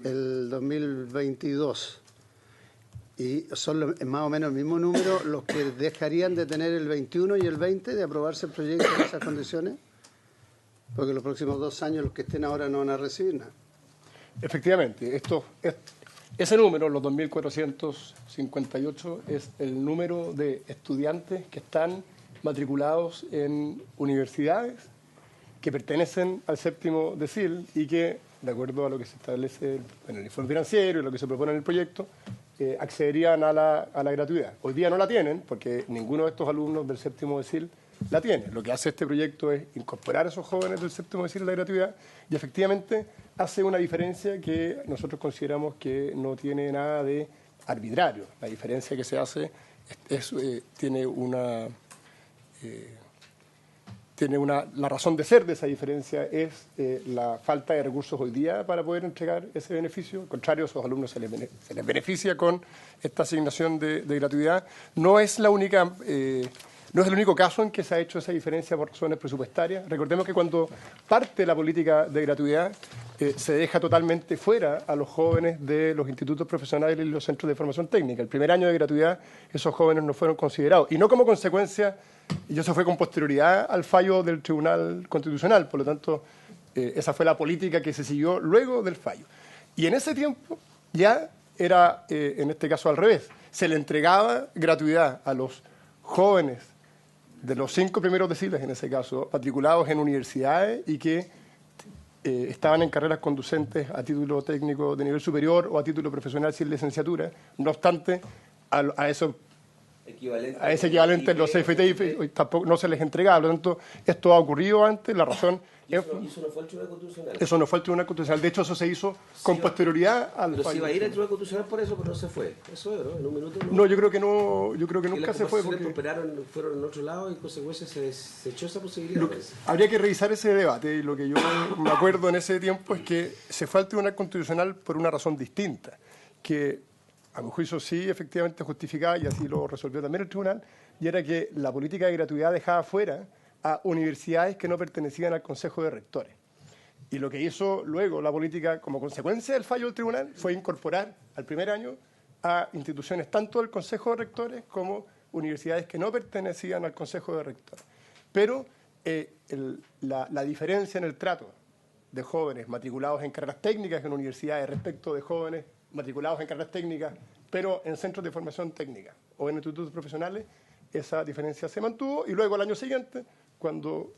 el 2022. Y son más o menos el mismo número los que dejarían de tener el 21 y el 20 de aprobarse el proyecto en esas condiciones, porque los próximos 2 años los que estén ahora no van a recibir nada. Efectivamente, ese número, los 2.458, es el número de estudiantes que están matriculados en universidades que pertenecen al séptimo decil y que, de acuerdo a lo que se establece en el informe financiero y lo que se propone en el proyecto, accederían a la gratuidad. Hoy día no la tienen porque ninguno de estos alumnos del séptimo decil la tiene. Lo que hace este proyecto es incorporar a esos jóvenes del séptimo decil a la gratuidad y efectivamente hace una diferencia que nosotros consideramos que no tiene nada de arbitrario. La diferencia que se hace tiene la razón de ser de esa diferencia es la falta de recursos hoy día para poder entregar ese beneficio. Al contrario, a esos alumnos se les beneficia con esta asignación de gratuidad. No es el único caso en que se ha hecho esa diferencia por razones presupuestarias. Recordemos que cuando parte la política de gratuidad se deja totalmente fuera a los jóvenes de los institutos profesionales y los centros de formación técnica. El primer año de gratuidad esos jóvenes no fueron considerados y no como consecuencia, y eso fue con posterioridad al fallo del Tribunal Constitucional. Por lo tanto, esa fue la política que se siguió luego del fallo. Y en ese tiempo ya era, en este caso al revés, se le entregaba gratuidad a los jóvenes de los 5 primeros deciles, en ese caso, matriculados en universidades y que estaban en carreras conducentes a título técnico de nivel superior o a título profesional sin licenciatura. No obstante, a ese equivalente los CFT tampoco no se les entregaba. Por lo tanto, esto ha ocurrido antes. La razón eso no fue el Tribunal Constitucional. Eso no fue el Tribunal Constitucional. De hecho, eso se hizo con posterioridad al fallo. Pero se iba a ir al Tribunal Constitucional por eso, pero no se fue. Eso es, ¿no? En un minuto. No, yo creo que no. Yo creo que nunca se fue. Porque fueron en otro lado y en consecuencia se echó esa posibilidad. Habría que revisar ese debate. Y lo que yo me acuerdo en ese tiempo es que se fue al Tribunal Constitucional por una razón distinta. Que a mi juicio sí, efectivamente justificaba, y así lo resolvió también el tribunal, y era que la política de gratuidad dejaba fuera a universidades que no pertenecían al Consejo de Rectores. Y lo que hizo luego la política, como consecuencia del fallo del tribunal, fue incorporar al primer año a instituciones tanto del Consejo de Rectores como universidades que no pertenecían al Consejo de Rectores. Pero la diferencia en el trato de jóvenes matriculados en carreras técnicas en universidades respecto de jóvenes matriculados en carreras técnicas, pero en centros de formación técnica o en institutos profesionales, esa diferencia se mantuvo y luego al año siguiente, cuando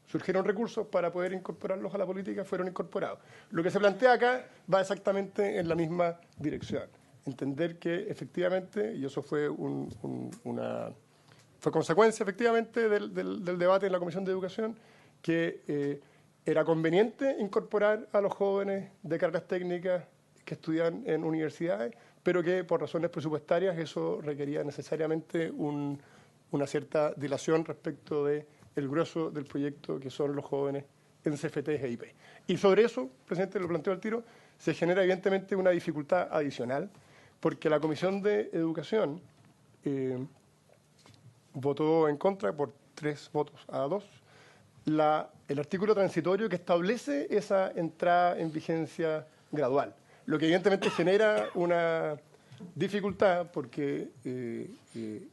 surgieron recursos para poder incorporarlos a la política, fueron incorporados. Lo que se plantea acá va exactamente en la misma dirección. Entender que efectivamente, y eso fue fue consecuencia efectivamente del debate en la Comisión de Educación, que era conveniente incorporar a los jóvenes de carreras técnicas que estudian en universidades, pero que por razones presupuestarias eso requería necesariamente una cierta dilación respecto del grueso del proyecto que son los jóvenes en CFTs e IP. Y sobre eso, presidente, lo planteo al tiro, se genera evidentemente una dificultad adicional, porque la Comisión de Educación votó en contra por 3 votos a 2 el artículo transitorio que establece esa entrada en vigencia gradual, lo que evidentemente genera una dificultad porque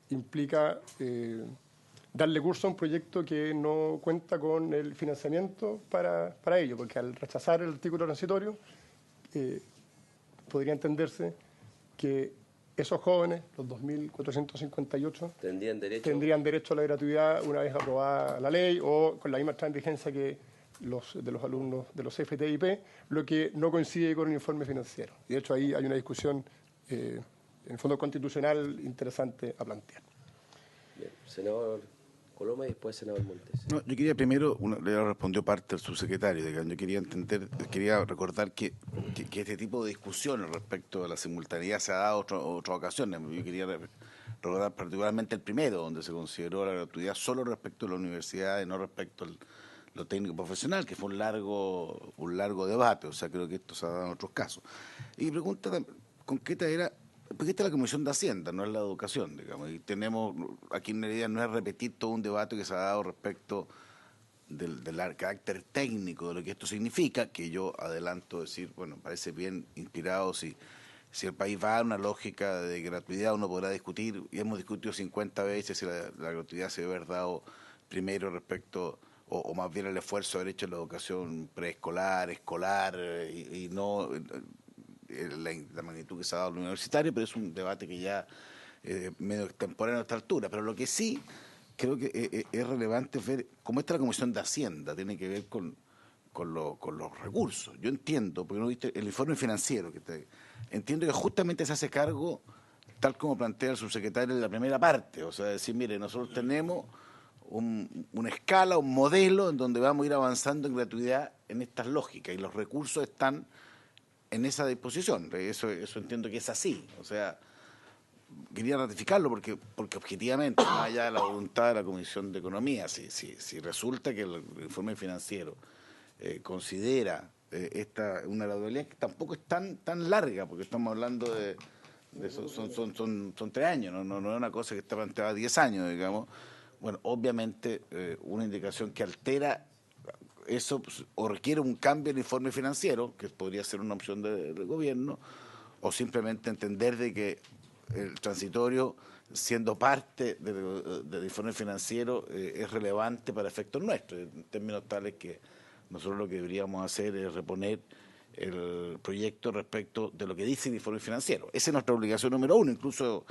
implica darle curso a un proyecto que no cuenta con el financiamiento para ello, porque al rechazar el artículo transitorio podría entenderse que esos jóvenes, los 2.458, tendrían derecho a la gratuidad una vez aprobada la ley o con la misma entrada en vigencia que de los alumnos de los CFT-IP, lo que no coincide con el informe financiero. Y de hecho ahí hay una discusión en el fondo constitucional interesante a plantear. Bien, senador Coloma y después senador Montes. No, yo quería primero, le respondió parte el subsecretario, yo quería recordar que este tipo de discusiones respecto a la simultaneidad se ha dado otras ocasiones. Yo quería recordar particularmente el primero, donde se consideró la gratuidad solo respecto a la universidad y no respecto a lo técnico profesional, que fue un largo debate. O sea, creo que esto se ha dado en otros casos. Y mi pregunta concreta era, porque esta es la Comisión de Hacienda, no es la educación, digamos, y tenemos, aquí en realidad no es repetir todo un debate que se ha dado respecto del carácter técnico de lo que esto significa, que yo adelanto decir, bueno, parece bien inspirado, si el país va a una lógica de gratuidad, uno podrá discutir, y hemos discutido 50 veces si la gratuidad se debe haber dado primero respecto, o más bien el esfuerzo de haber hecho la educación preescolar, escolar, y no la magnitud que se ha dado al universitario, pero es un debate que ya medio extemporáneo a esta altura. Pero lo que sí creo que es relevante ver cómo está la Comisión de Hacienda, tiene que ver con los recursos. Yo entiendo, porque no viste el informe financiero, entiendo que justamente se hace cargo, tal como plantea el subsecretario en la primera parte, o sea, decir, mire, nosotros tenemos una escala, un modelo en donde vamos a ir avanzando en gratuidad en estas lógicas, y los recursos están en esa disposición. Eso entiendo que es así. O sea, quería ratificarlo porque objetivamente, más allá de la voluntad de la Comisión de Economía, si resulta que el informe financiero considera una gradualidad que tampoco es tan larga, porque estamos hablando de son 3 años, no es una cosa que está planteada 10 años, digamos. Bueno, obviamente una indicación que altera eso, pues, o requiere un cambio en el informe financiero, que podría ser una opción del gobierno, o simplemente entender de que el transitorio, siendo parte del informe financiero, es relevante para efectos nuestros, en términos tales que nosotros lo que deberíamos hacer es reponer el proyecto respecto de lo que dice el informe financiero. Esa es nuestra obligación número 1, incluso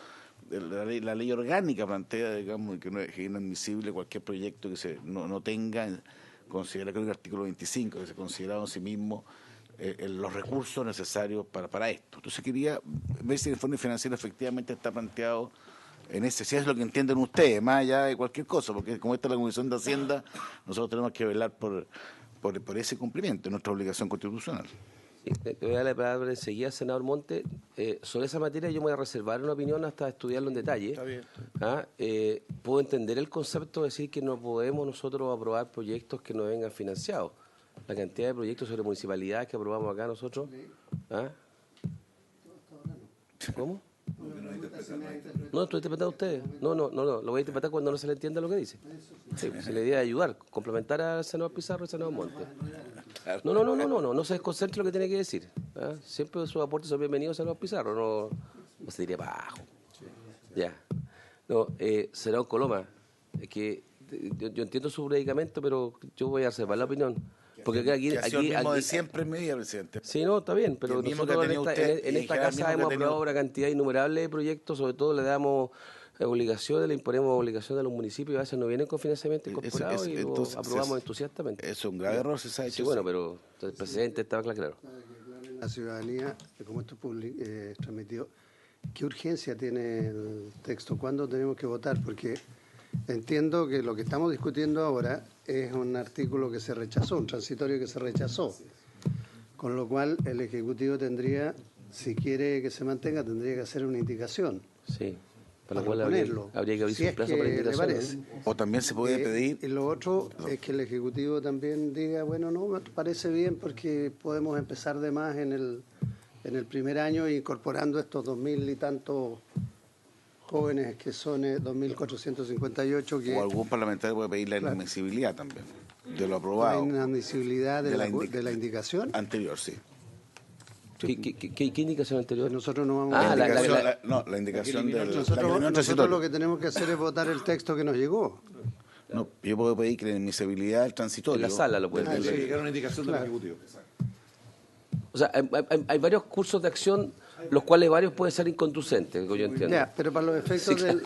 la ley orgánica plantea, digamos, que es inadmisible cualquier proyecto que no tenga, considera, creo que el artículo 25, que se considera en sí mismo los recursos necesarios para esto. Entonces quería ver si el informe financiero efectivamente está planteado en ese, si es lo que entienden ustedes, más allá de cualquier cosa, porque como esta es la Comisión de Hacienda, nosotros tenemos que velar por ese cumplimiento, nuestra obligación constitucional. Sí, te voy a dar la palabra enseguida, senador Monte. Sobre esa materia yo me voy a reservar una opinión hasta estudiarlo en detalle. Está bien. Puedo entender el concepto de decir que no podemos nosotros aprobar proyectos que no vengan financiados. La cantidad de proyectos sobre municipalidades que aprobamos acá nosotros. ¿Cómo? No, estoy interpretando a ustedes. No, lo voy a interpretar cuando no se le entienda lo que dice. Sí, se le idea de ayudar, complementar al senador Pizarro y al senador Monte. No se desconcentre lo que tiene que decir. Siempre sus aportes son bienvenidos, senador Pizarro, no se diría para abajo. Ya. No, senador Coloma, es que yo entiendo su predicamento, pero yo voy a reservar la opinión. Porque aquí de siempre en medida, presidente. Sí, no, está bien, pero nosotros en esta casa hemos aprobado una cantidad innumerable de proyectos, sobre todo le damos obligaciones, le imponemos obligaciones a los municipios, a veces no vienen con financiamiento incorporado y lo aprobamos entusiastamente. Es un grave error, se sabe. Sí, bueno, pero el presidente estaba claro. La ciudadanía, como esto transmitió, ¿qué urgencia tiene el texto? ¿Cuándo tenemos que votar? Porque entiendo que lo que estamos discutiendo ahora es un artículo que se rechazó, un transitorio que se rechazó, con lo cual el Ejecutivo tendría, si quiere que se mantenga, tendría que hacer una indicación. Sí, para lo cual habría que abrirse un plazo para indicación. O también se puede pedir... Y lo otro es que el Ejecutivo también diga, bueno, no, me parece bien porque podemos empezar de más en el primer año incorporando estos 2.000 y tantos jóvenes que son 2.458 que... O algún parlamentario puede pedir la inadmisibilidad también, de lo aprobado. ¿La inadmisibilidad de la indicación? Anterior, sí. ¿Qué indicación anterior? Nosotros no vamos a... la indicación del... Nosotros lo que tenemos que hacer es votar el texto que nos llegó. No, yo puedo pedir que la inadmisibilidad del transitorio... En la sala lo pueden pedir. Llegar una indicación del Ejecutivo. O sea, hay varios cursos de acción, los cuales varios pueden ser inconducentes, yo entiendo. Ya, pero para los efectos del...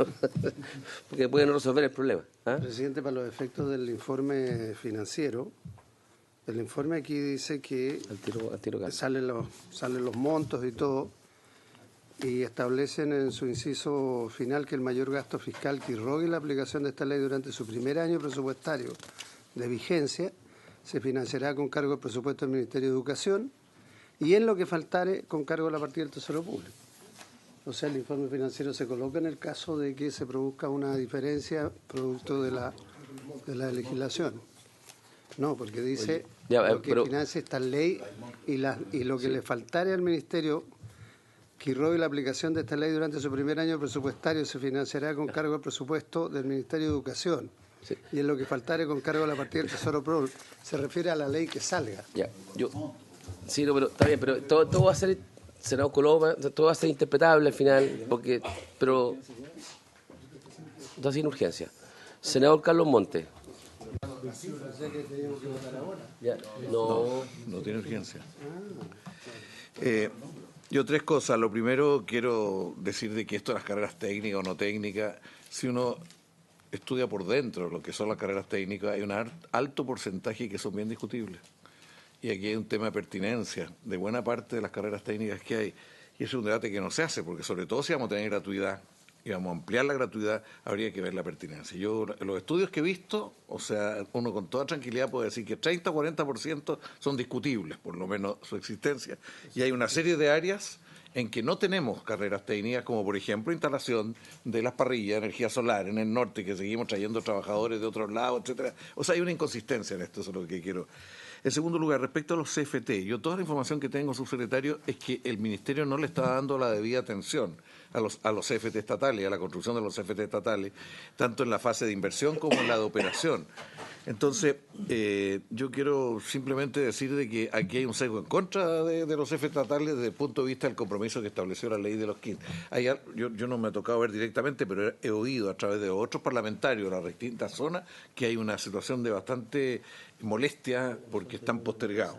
Porque pueden no resolver el problema. Presidente, para los efectos del informe financiero, el informe aquí dice que salen los montos y todo, y establecen en su inciso final que el mayor gasto fiscal que irrogue la aplicación de esta ley durante su primer año presupuestario de vigencia se financiará con cargo del presupuesto del Ministerio de Educación y en lo que faltare con cargo de la partida del Tesoro Público. O sea, el informe financiero se coloca en el caso de que se produzca una diferencia producto de la legislación. No, porque dice que financia esta ley y lo que le faltare al Ministerio que irrogue la aplicación de esta ley durante su primer año presupuestario se financiará con cargo del presupuesto del Ministerio de Educación. Sí. Y en lo que faltare con cargo de la partida del Tesoro Público se refiere a la ley que salga. Sí, no, pero está bien, pero todo va a ser, senador Coloma, todo va a ser interpretable al final, pero está sin urgencia. Senador Carlos Monte. No tiene urgencia. Yo tres cosas. Lo primero, quiero decir de que esto de las carreras técnicas o no técnicas, si uno estudia por dentro lo que son las carreras técnicas, hay un alto porcentaje que son bien discutibles. Y aquí hay un tema de pertinencia de buena parte de las carreras técnicas que hay. Y es un debate que no se hace, porque sobre todo si vamos a tener gratuidad y vamos a ampliar la gratuidad, habría que ver la pertinencia. Yo, los estudios que he visto, o sea, uno con toda tranquilidad puede decir que 30 o 40% son discutibles, por lo menos su existencia. Y hay una serie de áreas en que no tenemos carreras técnicas, como por ejemplo instalación de las parrillas, energía solar en el norte, que seguimos trayendo trabajadores de otros lados, etcétera. O sea, hay una inconsistencia en esto, eso es lo que quiero. En segundo lugar, respecto a los CFT, yo toda la información que tengo, subsecretario, es que el Ministerio no le está dando la debida atención a los CFT estatales, a la construcción de los CFT estatales, tanto en la fase de inversión como en la de operación. Entonces, yo quiero simplemente decir de que aquí hay un sesgo en contra de los CFT estatales desde el punto de vista del compromiso que estableció la ley de los 15. Yo no me ha tocado ver directamente, pero he oído a través de otros parlamentarios de las distintas zonas que hay una situación de bastante molestia porque están postergados.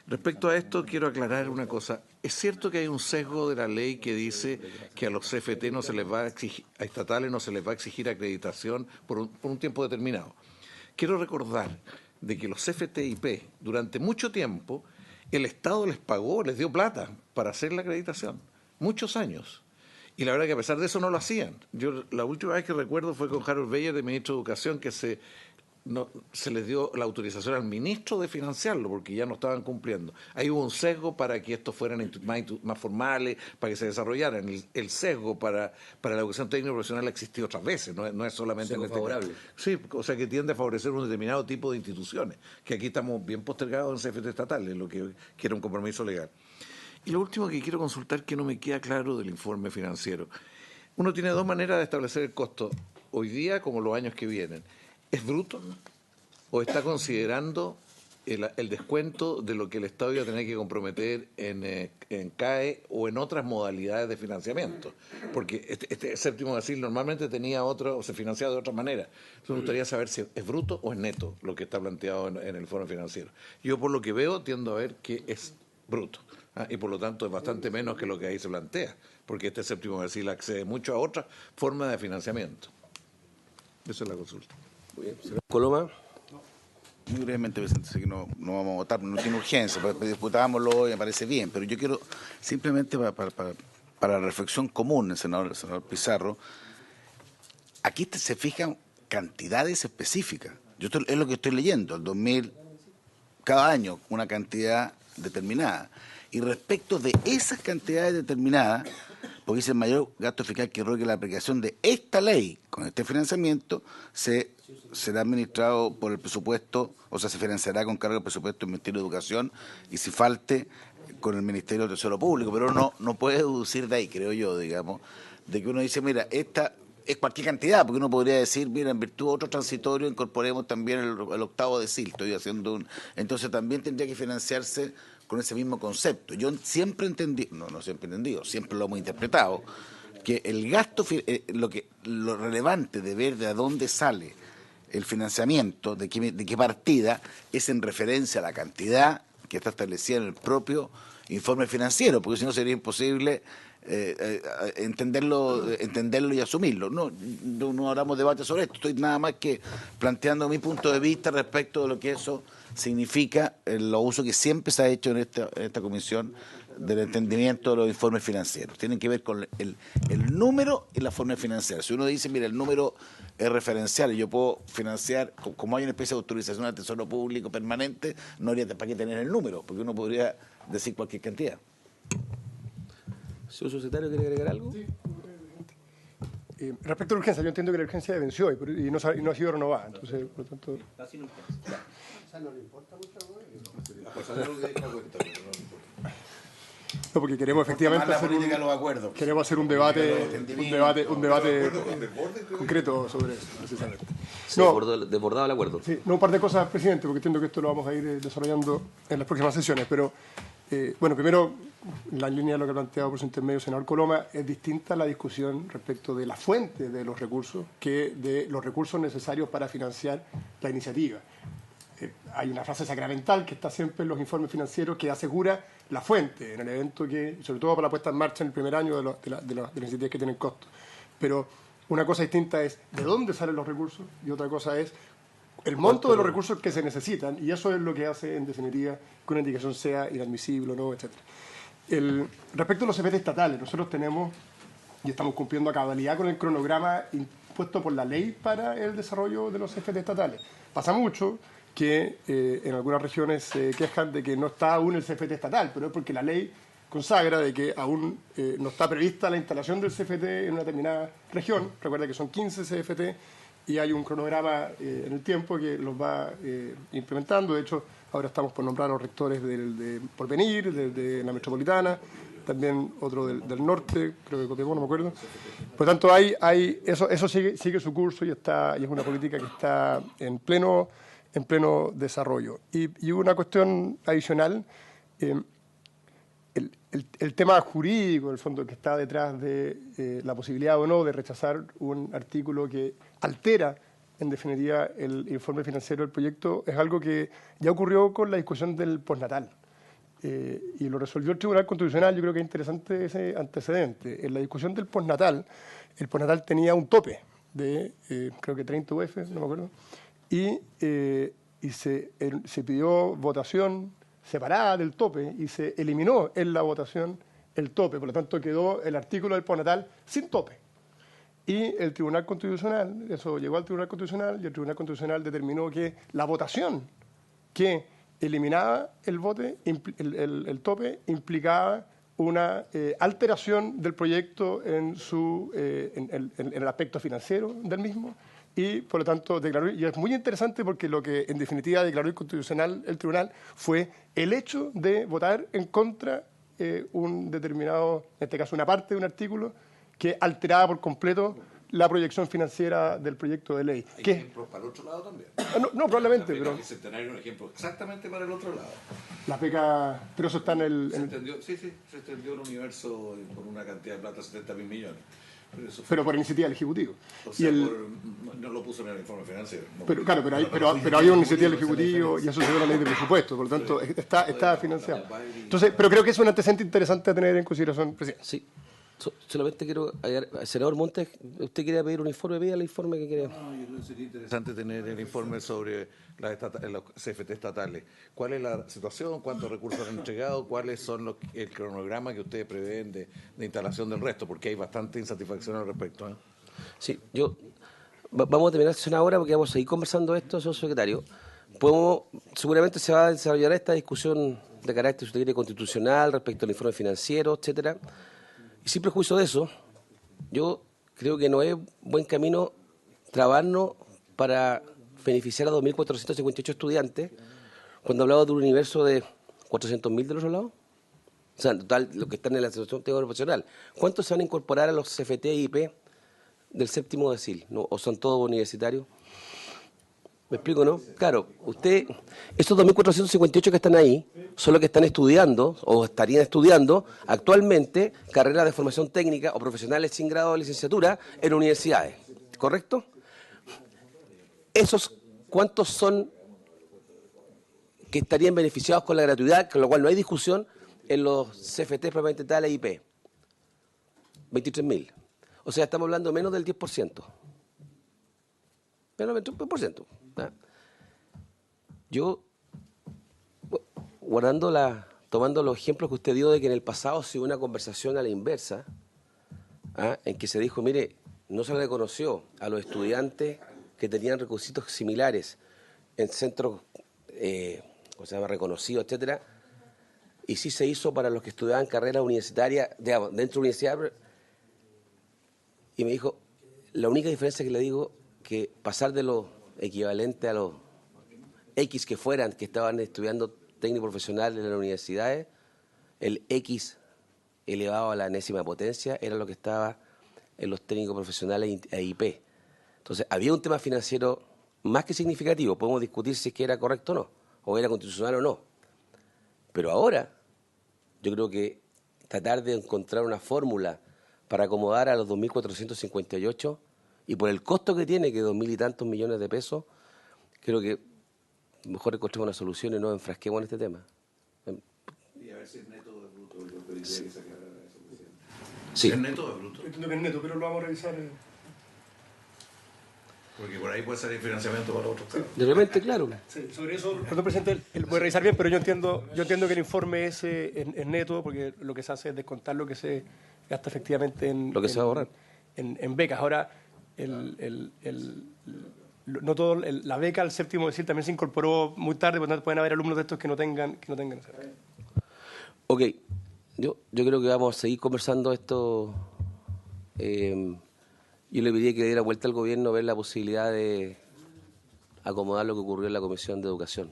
Respecto a esto, quiero aclarar una cosa. Es cierto que hay un sesgo de la ley que dice que a los CFT no se les va a exigir, a estatales no se les va a exigir acreditación por un tiempo determinado. Quiero recordar de que los CFT-IP, durante mucho tiempo, el Estado les pagó, les dio plata para hacer la acreditación. Muchos años. Y la verdad que a pesar de eso no lo hacían. Yo la última vez que recuerdo fue con Harold Beyer, de ministro de Educación, que se les dio la autorización al ministro de financiarlo porque ya no estaban cumpliendo. Ahí hubo un sesgo para que estos fueran más formales, para que se desarrollaran. El sesgo para la educación técnico profesional ha existido otras veces, no es solamente en este favorable. Sí, o sea que tiende a favorecer un determinado tipo de instituciones, que aquí estamos bien postergados en CFT estatales, lo que era un compromiso legal. Y lo último que quiero consultar, que no me queda claro del informe financiero. Uno tiene dos maneras de establecer el costo, hoy día como los años que vienen. ¿Es bruto o está considerando el descuento de lo que el Estado iba a tener que comprometer en CAE o en otras modalidades de financiamiento? Porque este séptimo decil normalmente tenía otro, o se financiaba de otra manera. Entonces me gustaría saber si es bruto o es neto lo que está planteado en el informe financiero. Yo por lo que veo tiendo a ver que es bruto. Y por lo tanto es bastante menos que lo que ahí se plantea, porque este séptimo decil accede mucho a otras formas de financiamiento. Esa es la consulta. Muy bien. Señor Coloma. Muy brevemente, Vicente, sé que no vamos a votar, no tiene urgencia, disputámoslo hoy, me parece bien, pero yo quiero simplemente para la reflexión común, el senador Pizarro, aquí se fijan cantidades específicas. Es lo que estoy leyendo, el 2000, cada año una cantidad determinada. Y respecto de esas cantidades determinadas, porque dice el mayor gasto fiscal que rogue la aplicación de esta ley con este financiamiento, será administrado por el presupuesto, o sea, se financiará con cargo del presupuesto del Ministerio de Educación y si falte con el Ministerio del Tesoro Público, pero no puede deducir de ahí, creo yo, digamos, de que uno dice, mira, esta es cualquier cantidad, porque uno podría decir, mira, en virtud de otro transitorio incorporemos también el octavo decil, estoy haciendo entonces también tendría que financiarse con ese mismo concepto. Yo siempre entendí, no siempre he entendido, siempre lo hemos interpretado, que el gasto, lo relevante de ver de dónde sale el financiamiento, de qué partida, es en referencia a la cantidad que está establecida en el propio informe financiero, porque si no sería imposible entenderlo y asumirlo. No hablamos debate sobre esto, estoy nada más que planteando mi punto de vista respecto de lo que eso significa, el uso que siempre se ha hecho en esta comisión del entendimiento de los informes financieros. Tienen que ver con el número y la forma financiera. Si uno dice, mira, el número es referencial y yo puedo financiar, como hay una especie de autorización al Tesoro Público permanente, no habría para qué tener el número, porque uno podría decir cualquier cantidad. Señor secretario, ¿quiere agregar algo? Sí. Respecto a la urgencia, yo entiendo que la urgencia venció y no ha sido renovada. Entonces, por lo tanto... ¿No le importa mucho? No, porque queremos efectivamente hacer un debate concreto sobre eso, precisamente. Sí, desbordado el acuerdo. Sí, un par de cosas, presidente, porque entiendo que esto lo vamos a ir desarrollando en las próximas sesiones, pero bueno, primero, la línea de lo que ha planteado por su intermedio senador Coloma, es distinta la discusión respecto de la fuente de los recursos que de los recursos necesarios para financiar la iniciativa. Hay una frase sacramental que está siempre en los informes financieros que asegura la fuente en el evento que, sobre todo para la puesta en marcha en el primer año de las iniciativas que tienen costo. Pero una cosa distinta es de dónde salen los recursos y otra cosa es el monto de los recursos que se necesitan, y eso es lo que hace, en definitiva, que una indicación sea inadmisible o no, etc. Respecto a los CFT estatales, nosotros tenemos y estamos cumpliendo a cabalidad con el cronograma impuesto por la ley para el desarrollo de los CFT estatales. Pasa mucho que en algunas regiones se quejan de que no está aún el CFT estatal, pero es porque la ley consagra de que aún no está prevista la instalación del CFT en una determinada región. Recuerda que son 15 CFT y hay un cronograma en el tiempo que los va implementando. De hecho, ahora estamos por nombrar a los rectores de Porvenir, de la Metropolitana, también otro del norte, creo que Copiapó, no me acuerdo. Por lo tanto, eso sigue su curso y es una política que está en pleno desarrollo. Y una cuestión adicional, el tema jurídico, en el fondo, que está detrás de la posibilidad o no de rechazar un artículo que altera, en definitiva, el informe financiero del proyecto, es algo que ya ocurrió con la discusión del postnatal. y lo resolvió el Tribunal Constitucional. Yo creo que es interesante ese antecedente. En la discusión del postnatal, el postnatal tenía un tope de, creo que 30 UF, no me acuerdo, y se pidió votación separada del tope y se eliminó en la votación el tope. Por lo tanto, quedó el artículo del postnatal sin tope. Y el Tribunal Constitucional, eso llegó al Tribunal Constitucional y el Tribunal Constitucional determinó que la votación que eliminaba el tope implicaba una alteración del proyecto en el aspecto financiero del mismo y, por lo tanto, declaró, y es muy interesante porque lo que en definitiva declaró el tribunal fue el hecho de votar en contra un determinado, en este caso una parte de un artículo, que alteraba por completo la proyección financiera del proyecto de ley. ¿Hay ejemplos para el otro lado también? No, probablemente. La pero Bicentenario es un ejemplo exactamente para el otro lado. La beca, pero eso está en el... Se extendió el universo por una cantidad de plata, 70.000 millones. Pero por iniciativa del Ejecutivo. O sea, no lo puso en el informe financiero. No, pero había una iniciativa del Ejecutivo y eso se ve en la ley de presupuesto, por lo tanto está financiado. Entonces, pero creo que es un antecedente interesante a tener en consideración, presidente. Sí. Solamente quiero, senador Montes, ¿usted quería pedir un informe? Pida el informe que quiere. No, yo creo que sería interesante tener el informe sobre los CFT estatales. ¿Cuál es la situación? ¿Cuántos recursos han entregado? ¿Cuáles son el cronograma que ustedes prevén de instalación del resto? Porque hay bastante insatisfacción al respecto. Sí, vamos a terminar la sesión ahora porque vamos a seguir conversando esto, señor secretario. Seguramente se va a desarrollar esta discusión de carácter constitucional respecto al informe financiero, etcétera. Y sin prejuicio de eso, yo creo que no es buen camino trabarnos para beneficiar a 2.458 estudiantes cuando hablaba de un universo de 400.000 del otro lado. O sea, en total, lo que están en la asociación técnico profesional. ¿Cuántos se van a incorporar a los CFT y IP del séptimo decil? ¿No? ¿O son todos universitarios? ¿Me explico, no? Claro, esos 2.458 que están ahí son los que están estudiando o estarían estudiando actualmente carreras de formación técnica o profesionales sin grado de licenciatura en universidades, ¿correcto? ¿Esos cuántos son que estarían beneficiados con la gratuidad, con lo cual no hay discusión en los CFT propiamente tal e IP? 23.000. O sea, estamos hablando de menos del 10%. Menos del 10%. Yo, tomando los ejemplos que usted dio de que en el pasado se hubo una conversación a la inversa, en que se dijo, mire, no se le reconoció a los estudiantes que tenían requisitos similares en centros reconocidos, etcétera, y sí se hizo para los que estudiaban carreras universitarias, dentro de la universidad, y me dijo, la única diferencia que le digo, que pasar de lo equivalente a los X que estaban estudiando técnico profesional en las universidades, el X elevado a la enésima potencia era lo que estaba en los técnicos profesionales e IP. Entonces, había un tema financiero más que significativo. Podemos discutir si es que era correcto o no, o era constitucional o no. Pero ahora, yo creo que tratar de encontrar una fórmula para acomodar a los 2.458 y por el costo que tiene, que 2.000 y tantos millones de pesos, creo que mejor encontremos una solución y no enfrasquemos en este tema. Y a ver si es neto o de bruto. Yo pediría que se aclarara eso. Sí. ¿Es neto o de bruto? Entiendo que es neto, pero lo vamos a revisar. Porque por ahí puede salir financiamiento para otros casos. De repente, claro. Sí, sobre eso, perdón, presidente, voy a revisar bien, pero yo entiendo que el informe es neto, porque lo que se hace es descontar lo que se gasta efectivamente lo que se va a ahorrar en becas. Ahora, no todo, la beca al séptimo decil también se incorporó muy tarde, por lo tanto pueden haber alumnos de estos que no tengan esa beca. Ok, yo creo que vamos a seguir conversando esto. Yo le pediría que diera vuelta al gobierno a ver la posibilidad de acomodar lo que ocurrió en la Comisión de Educación,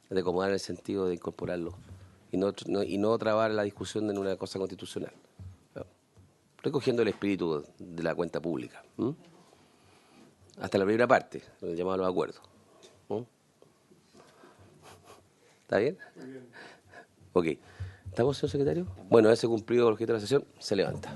de acomodar en el sentido de incorporarlo y no trabar la discusión en una cosa constitucional, recogiendo el espíritu de la cuenta pública. Hasta la primera parte, lo llamado a los acuerdos. ¿Está bien? Muy bien. Ok. ¿Estamos, señor secretario? Bueno, ese cumplido el objeto de la sesión, se levanta.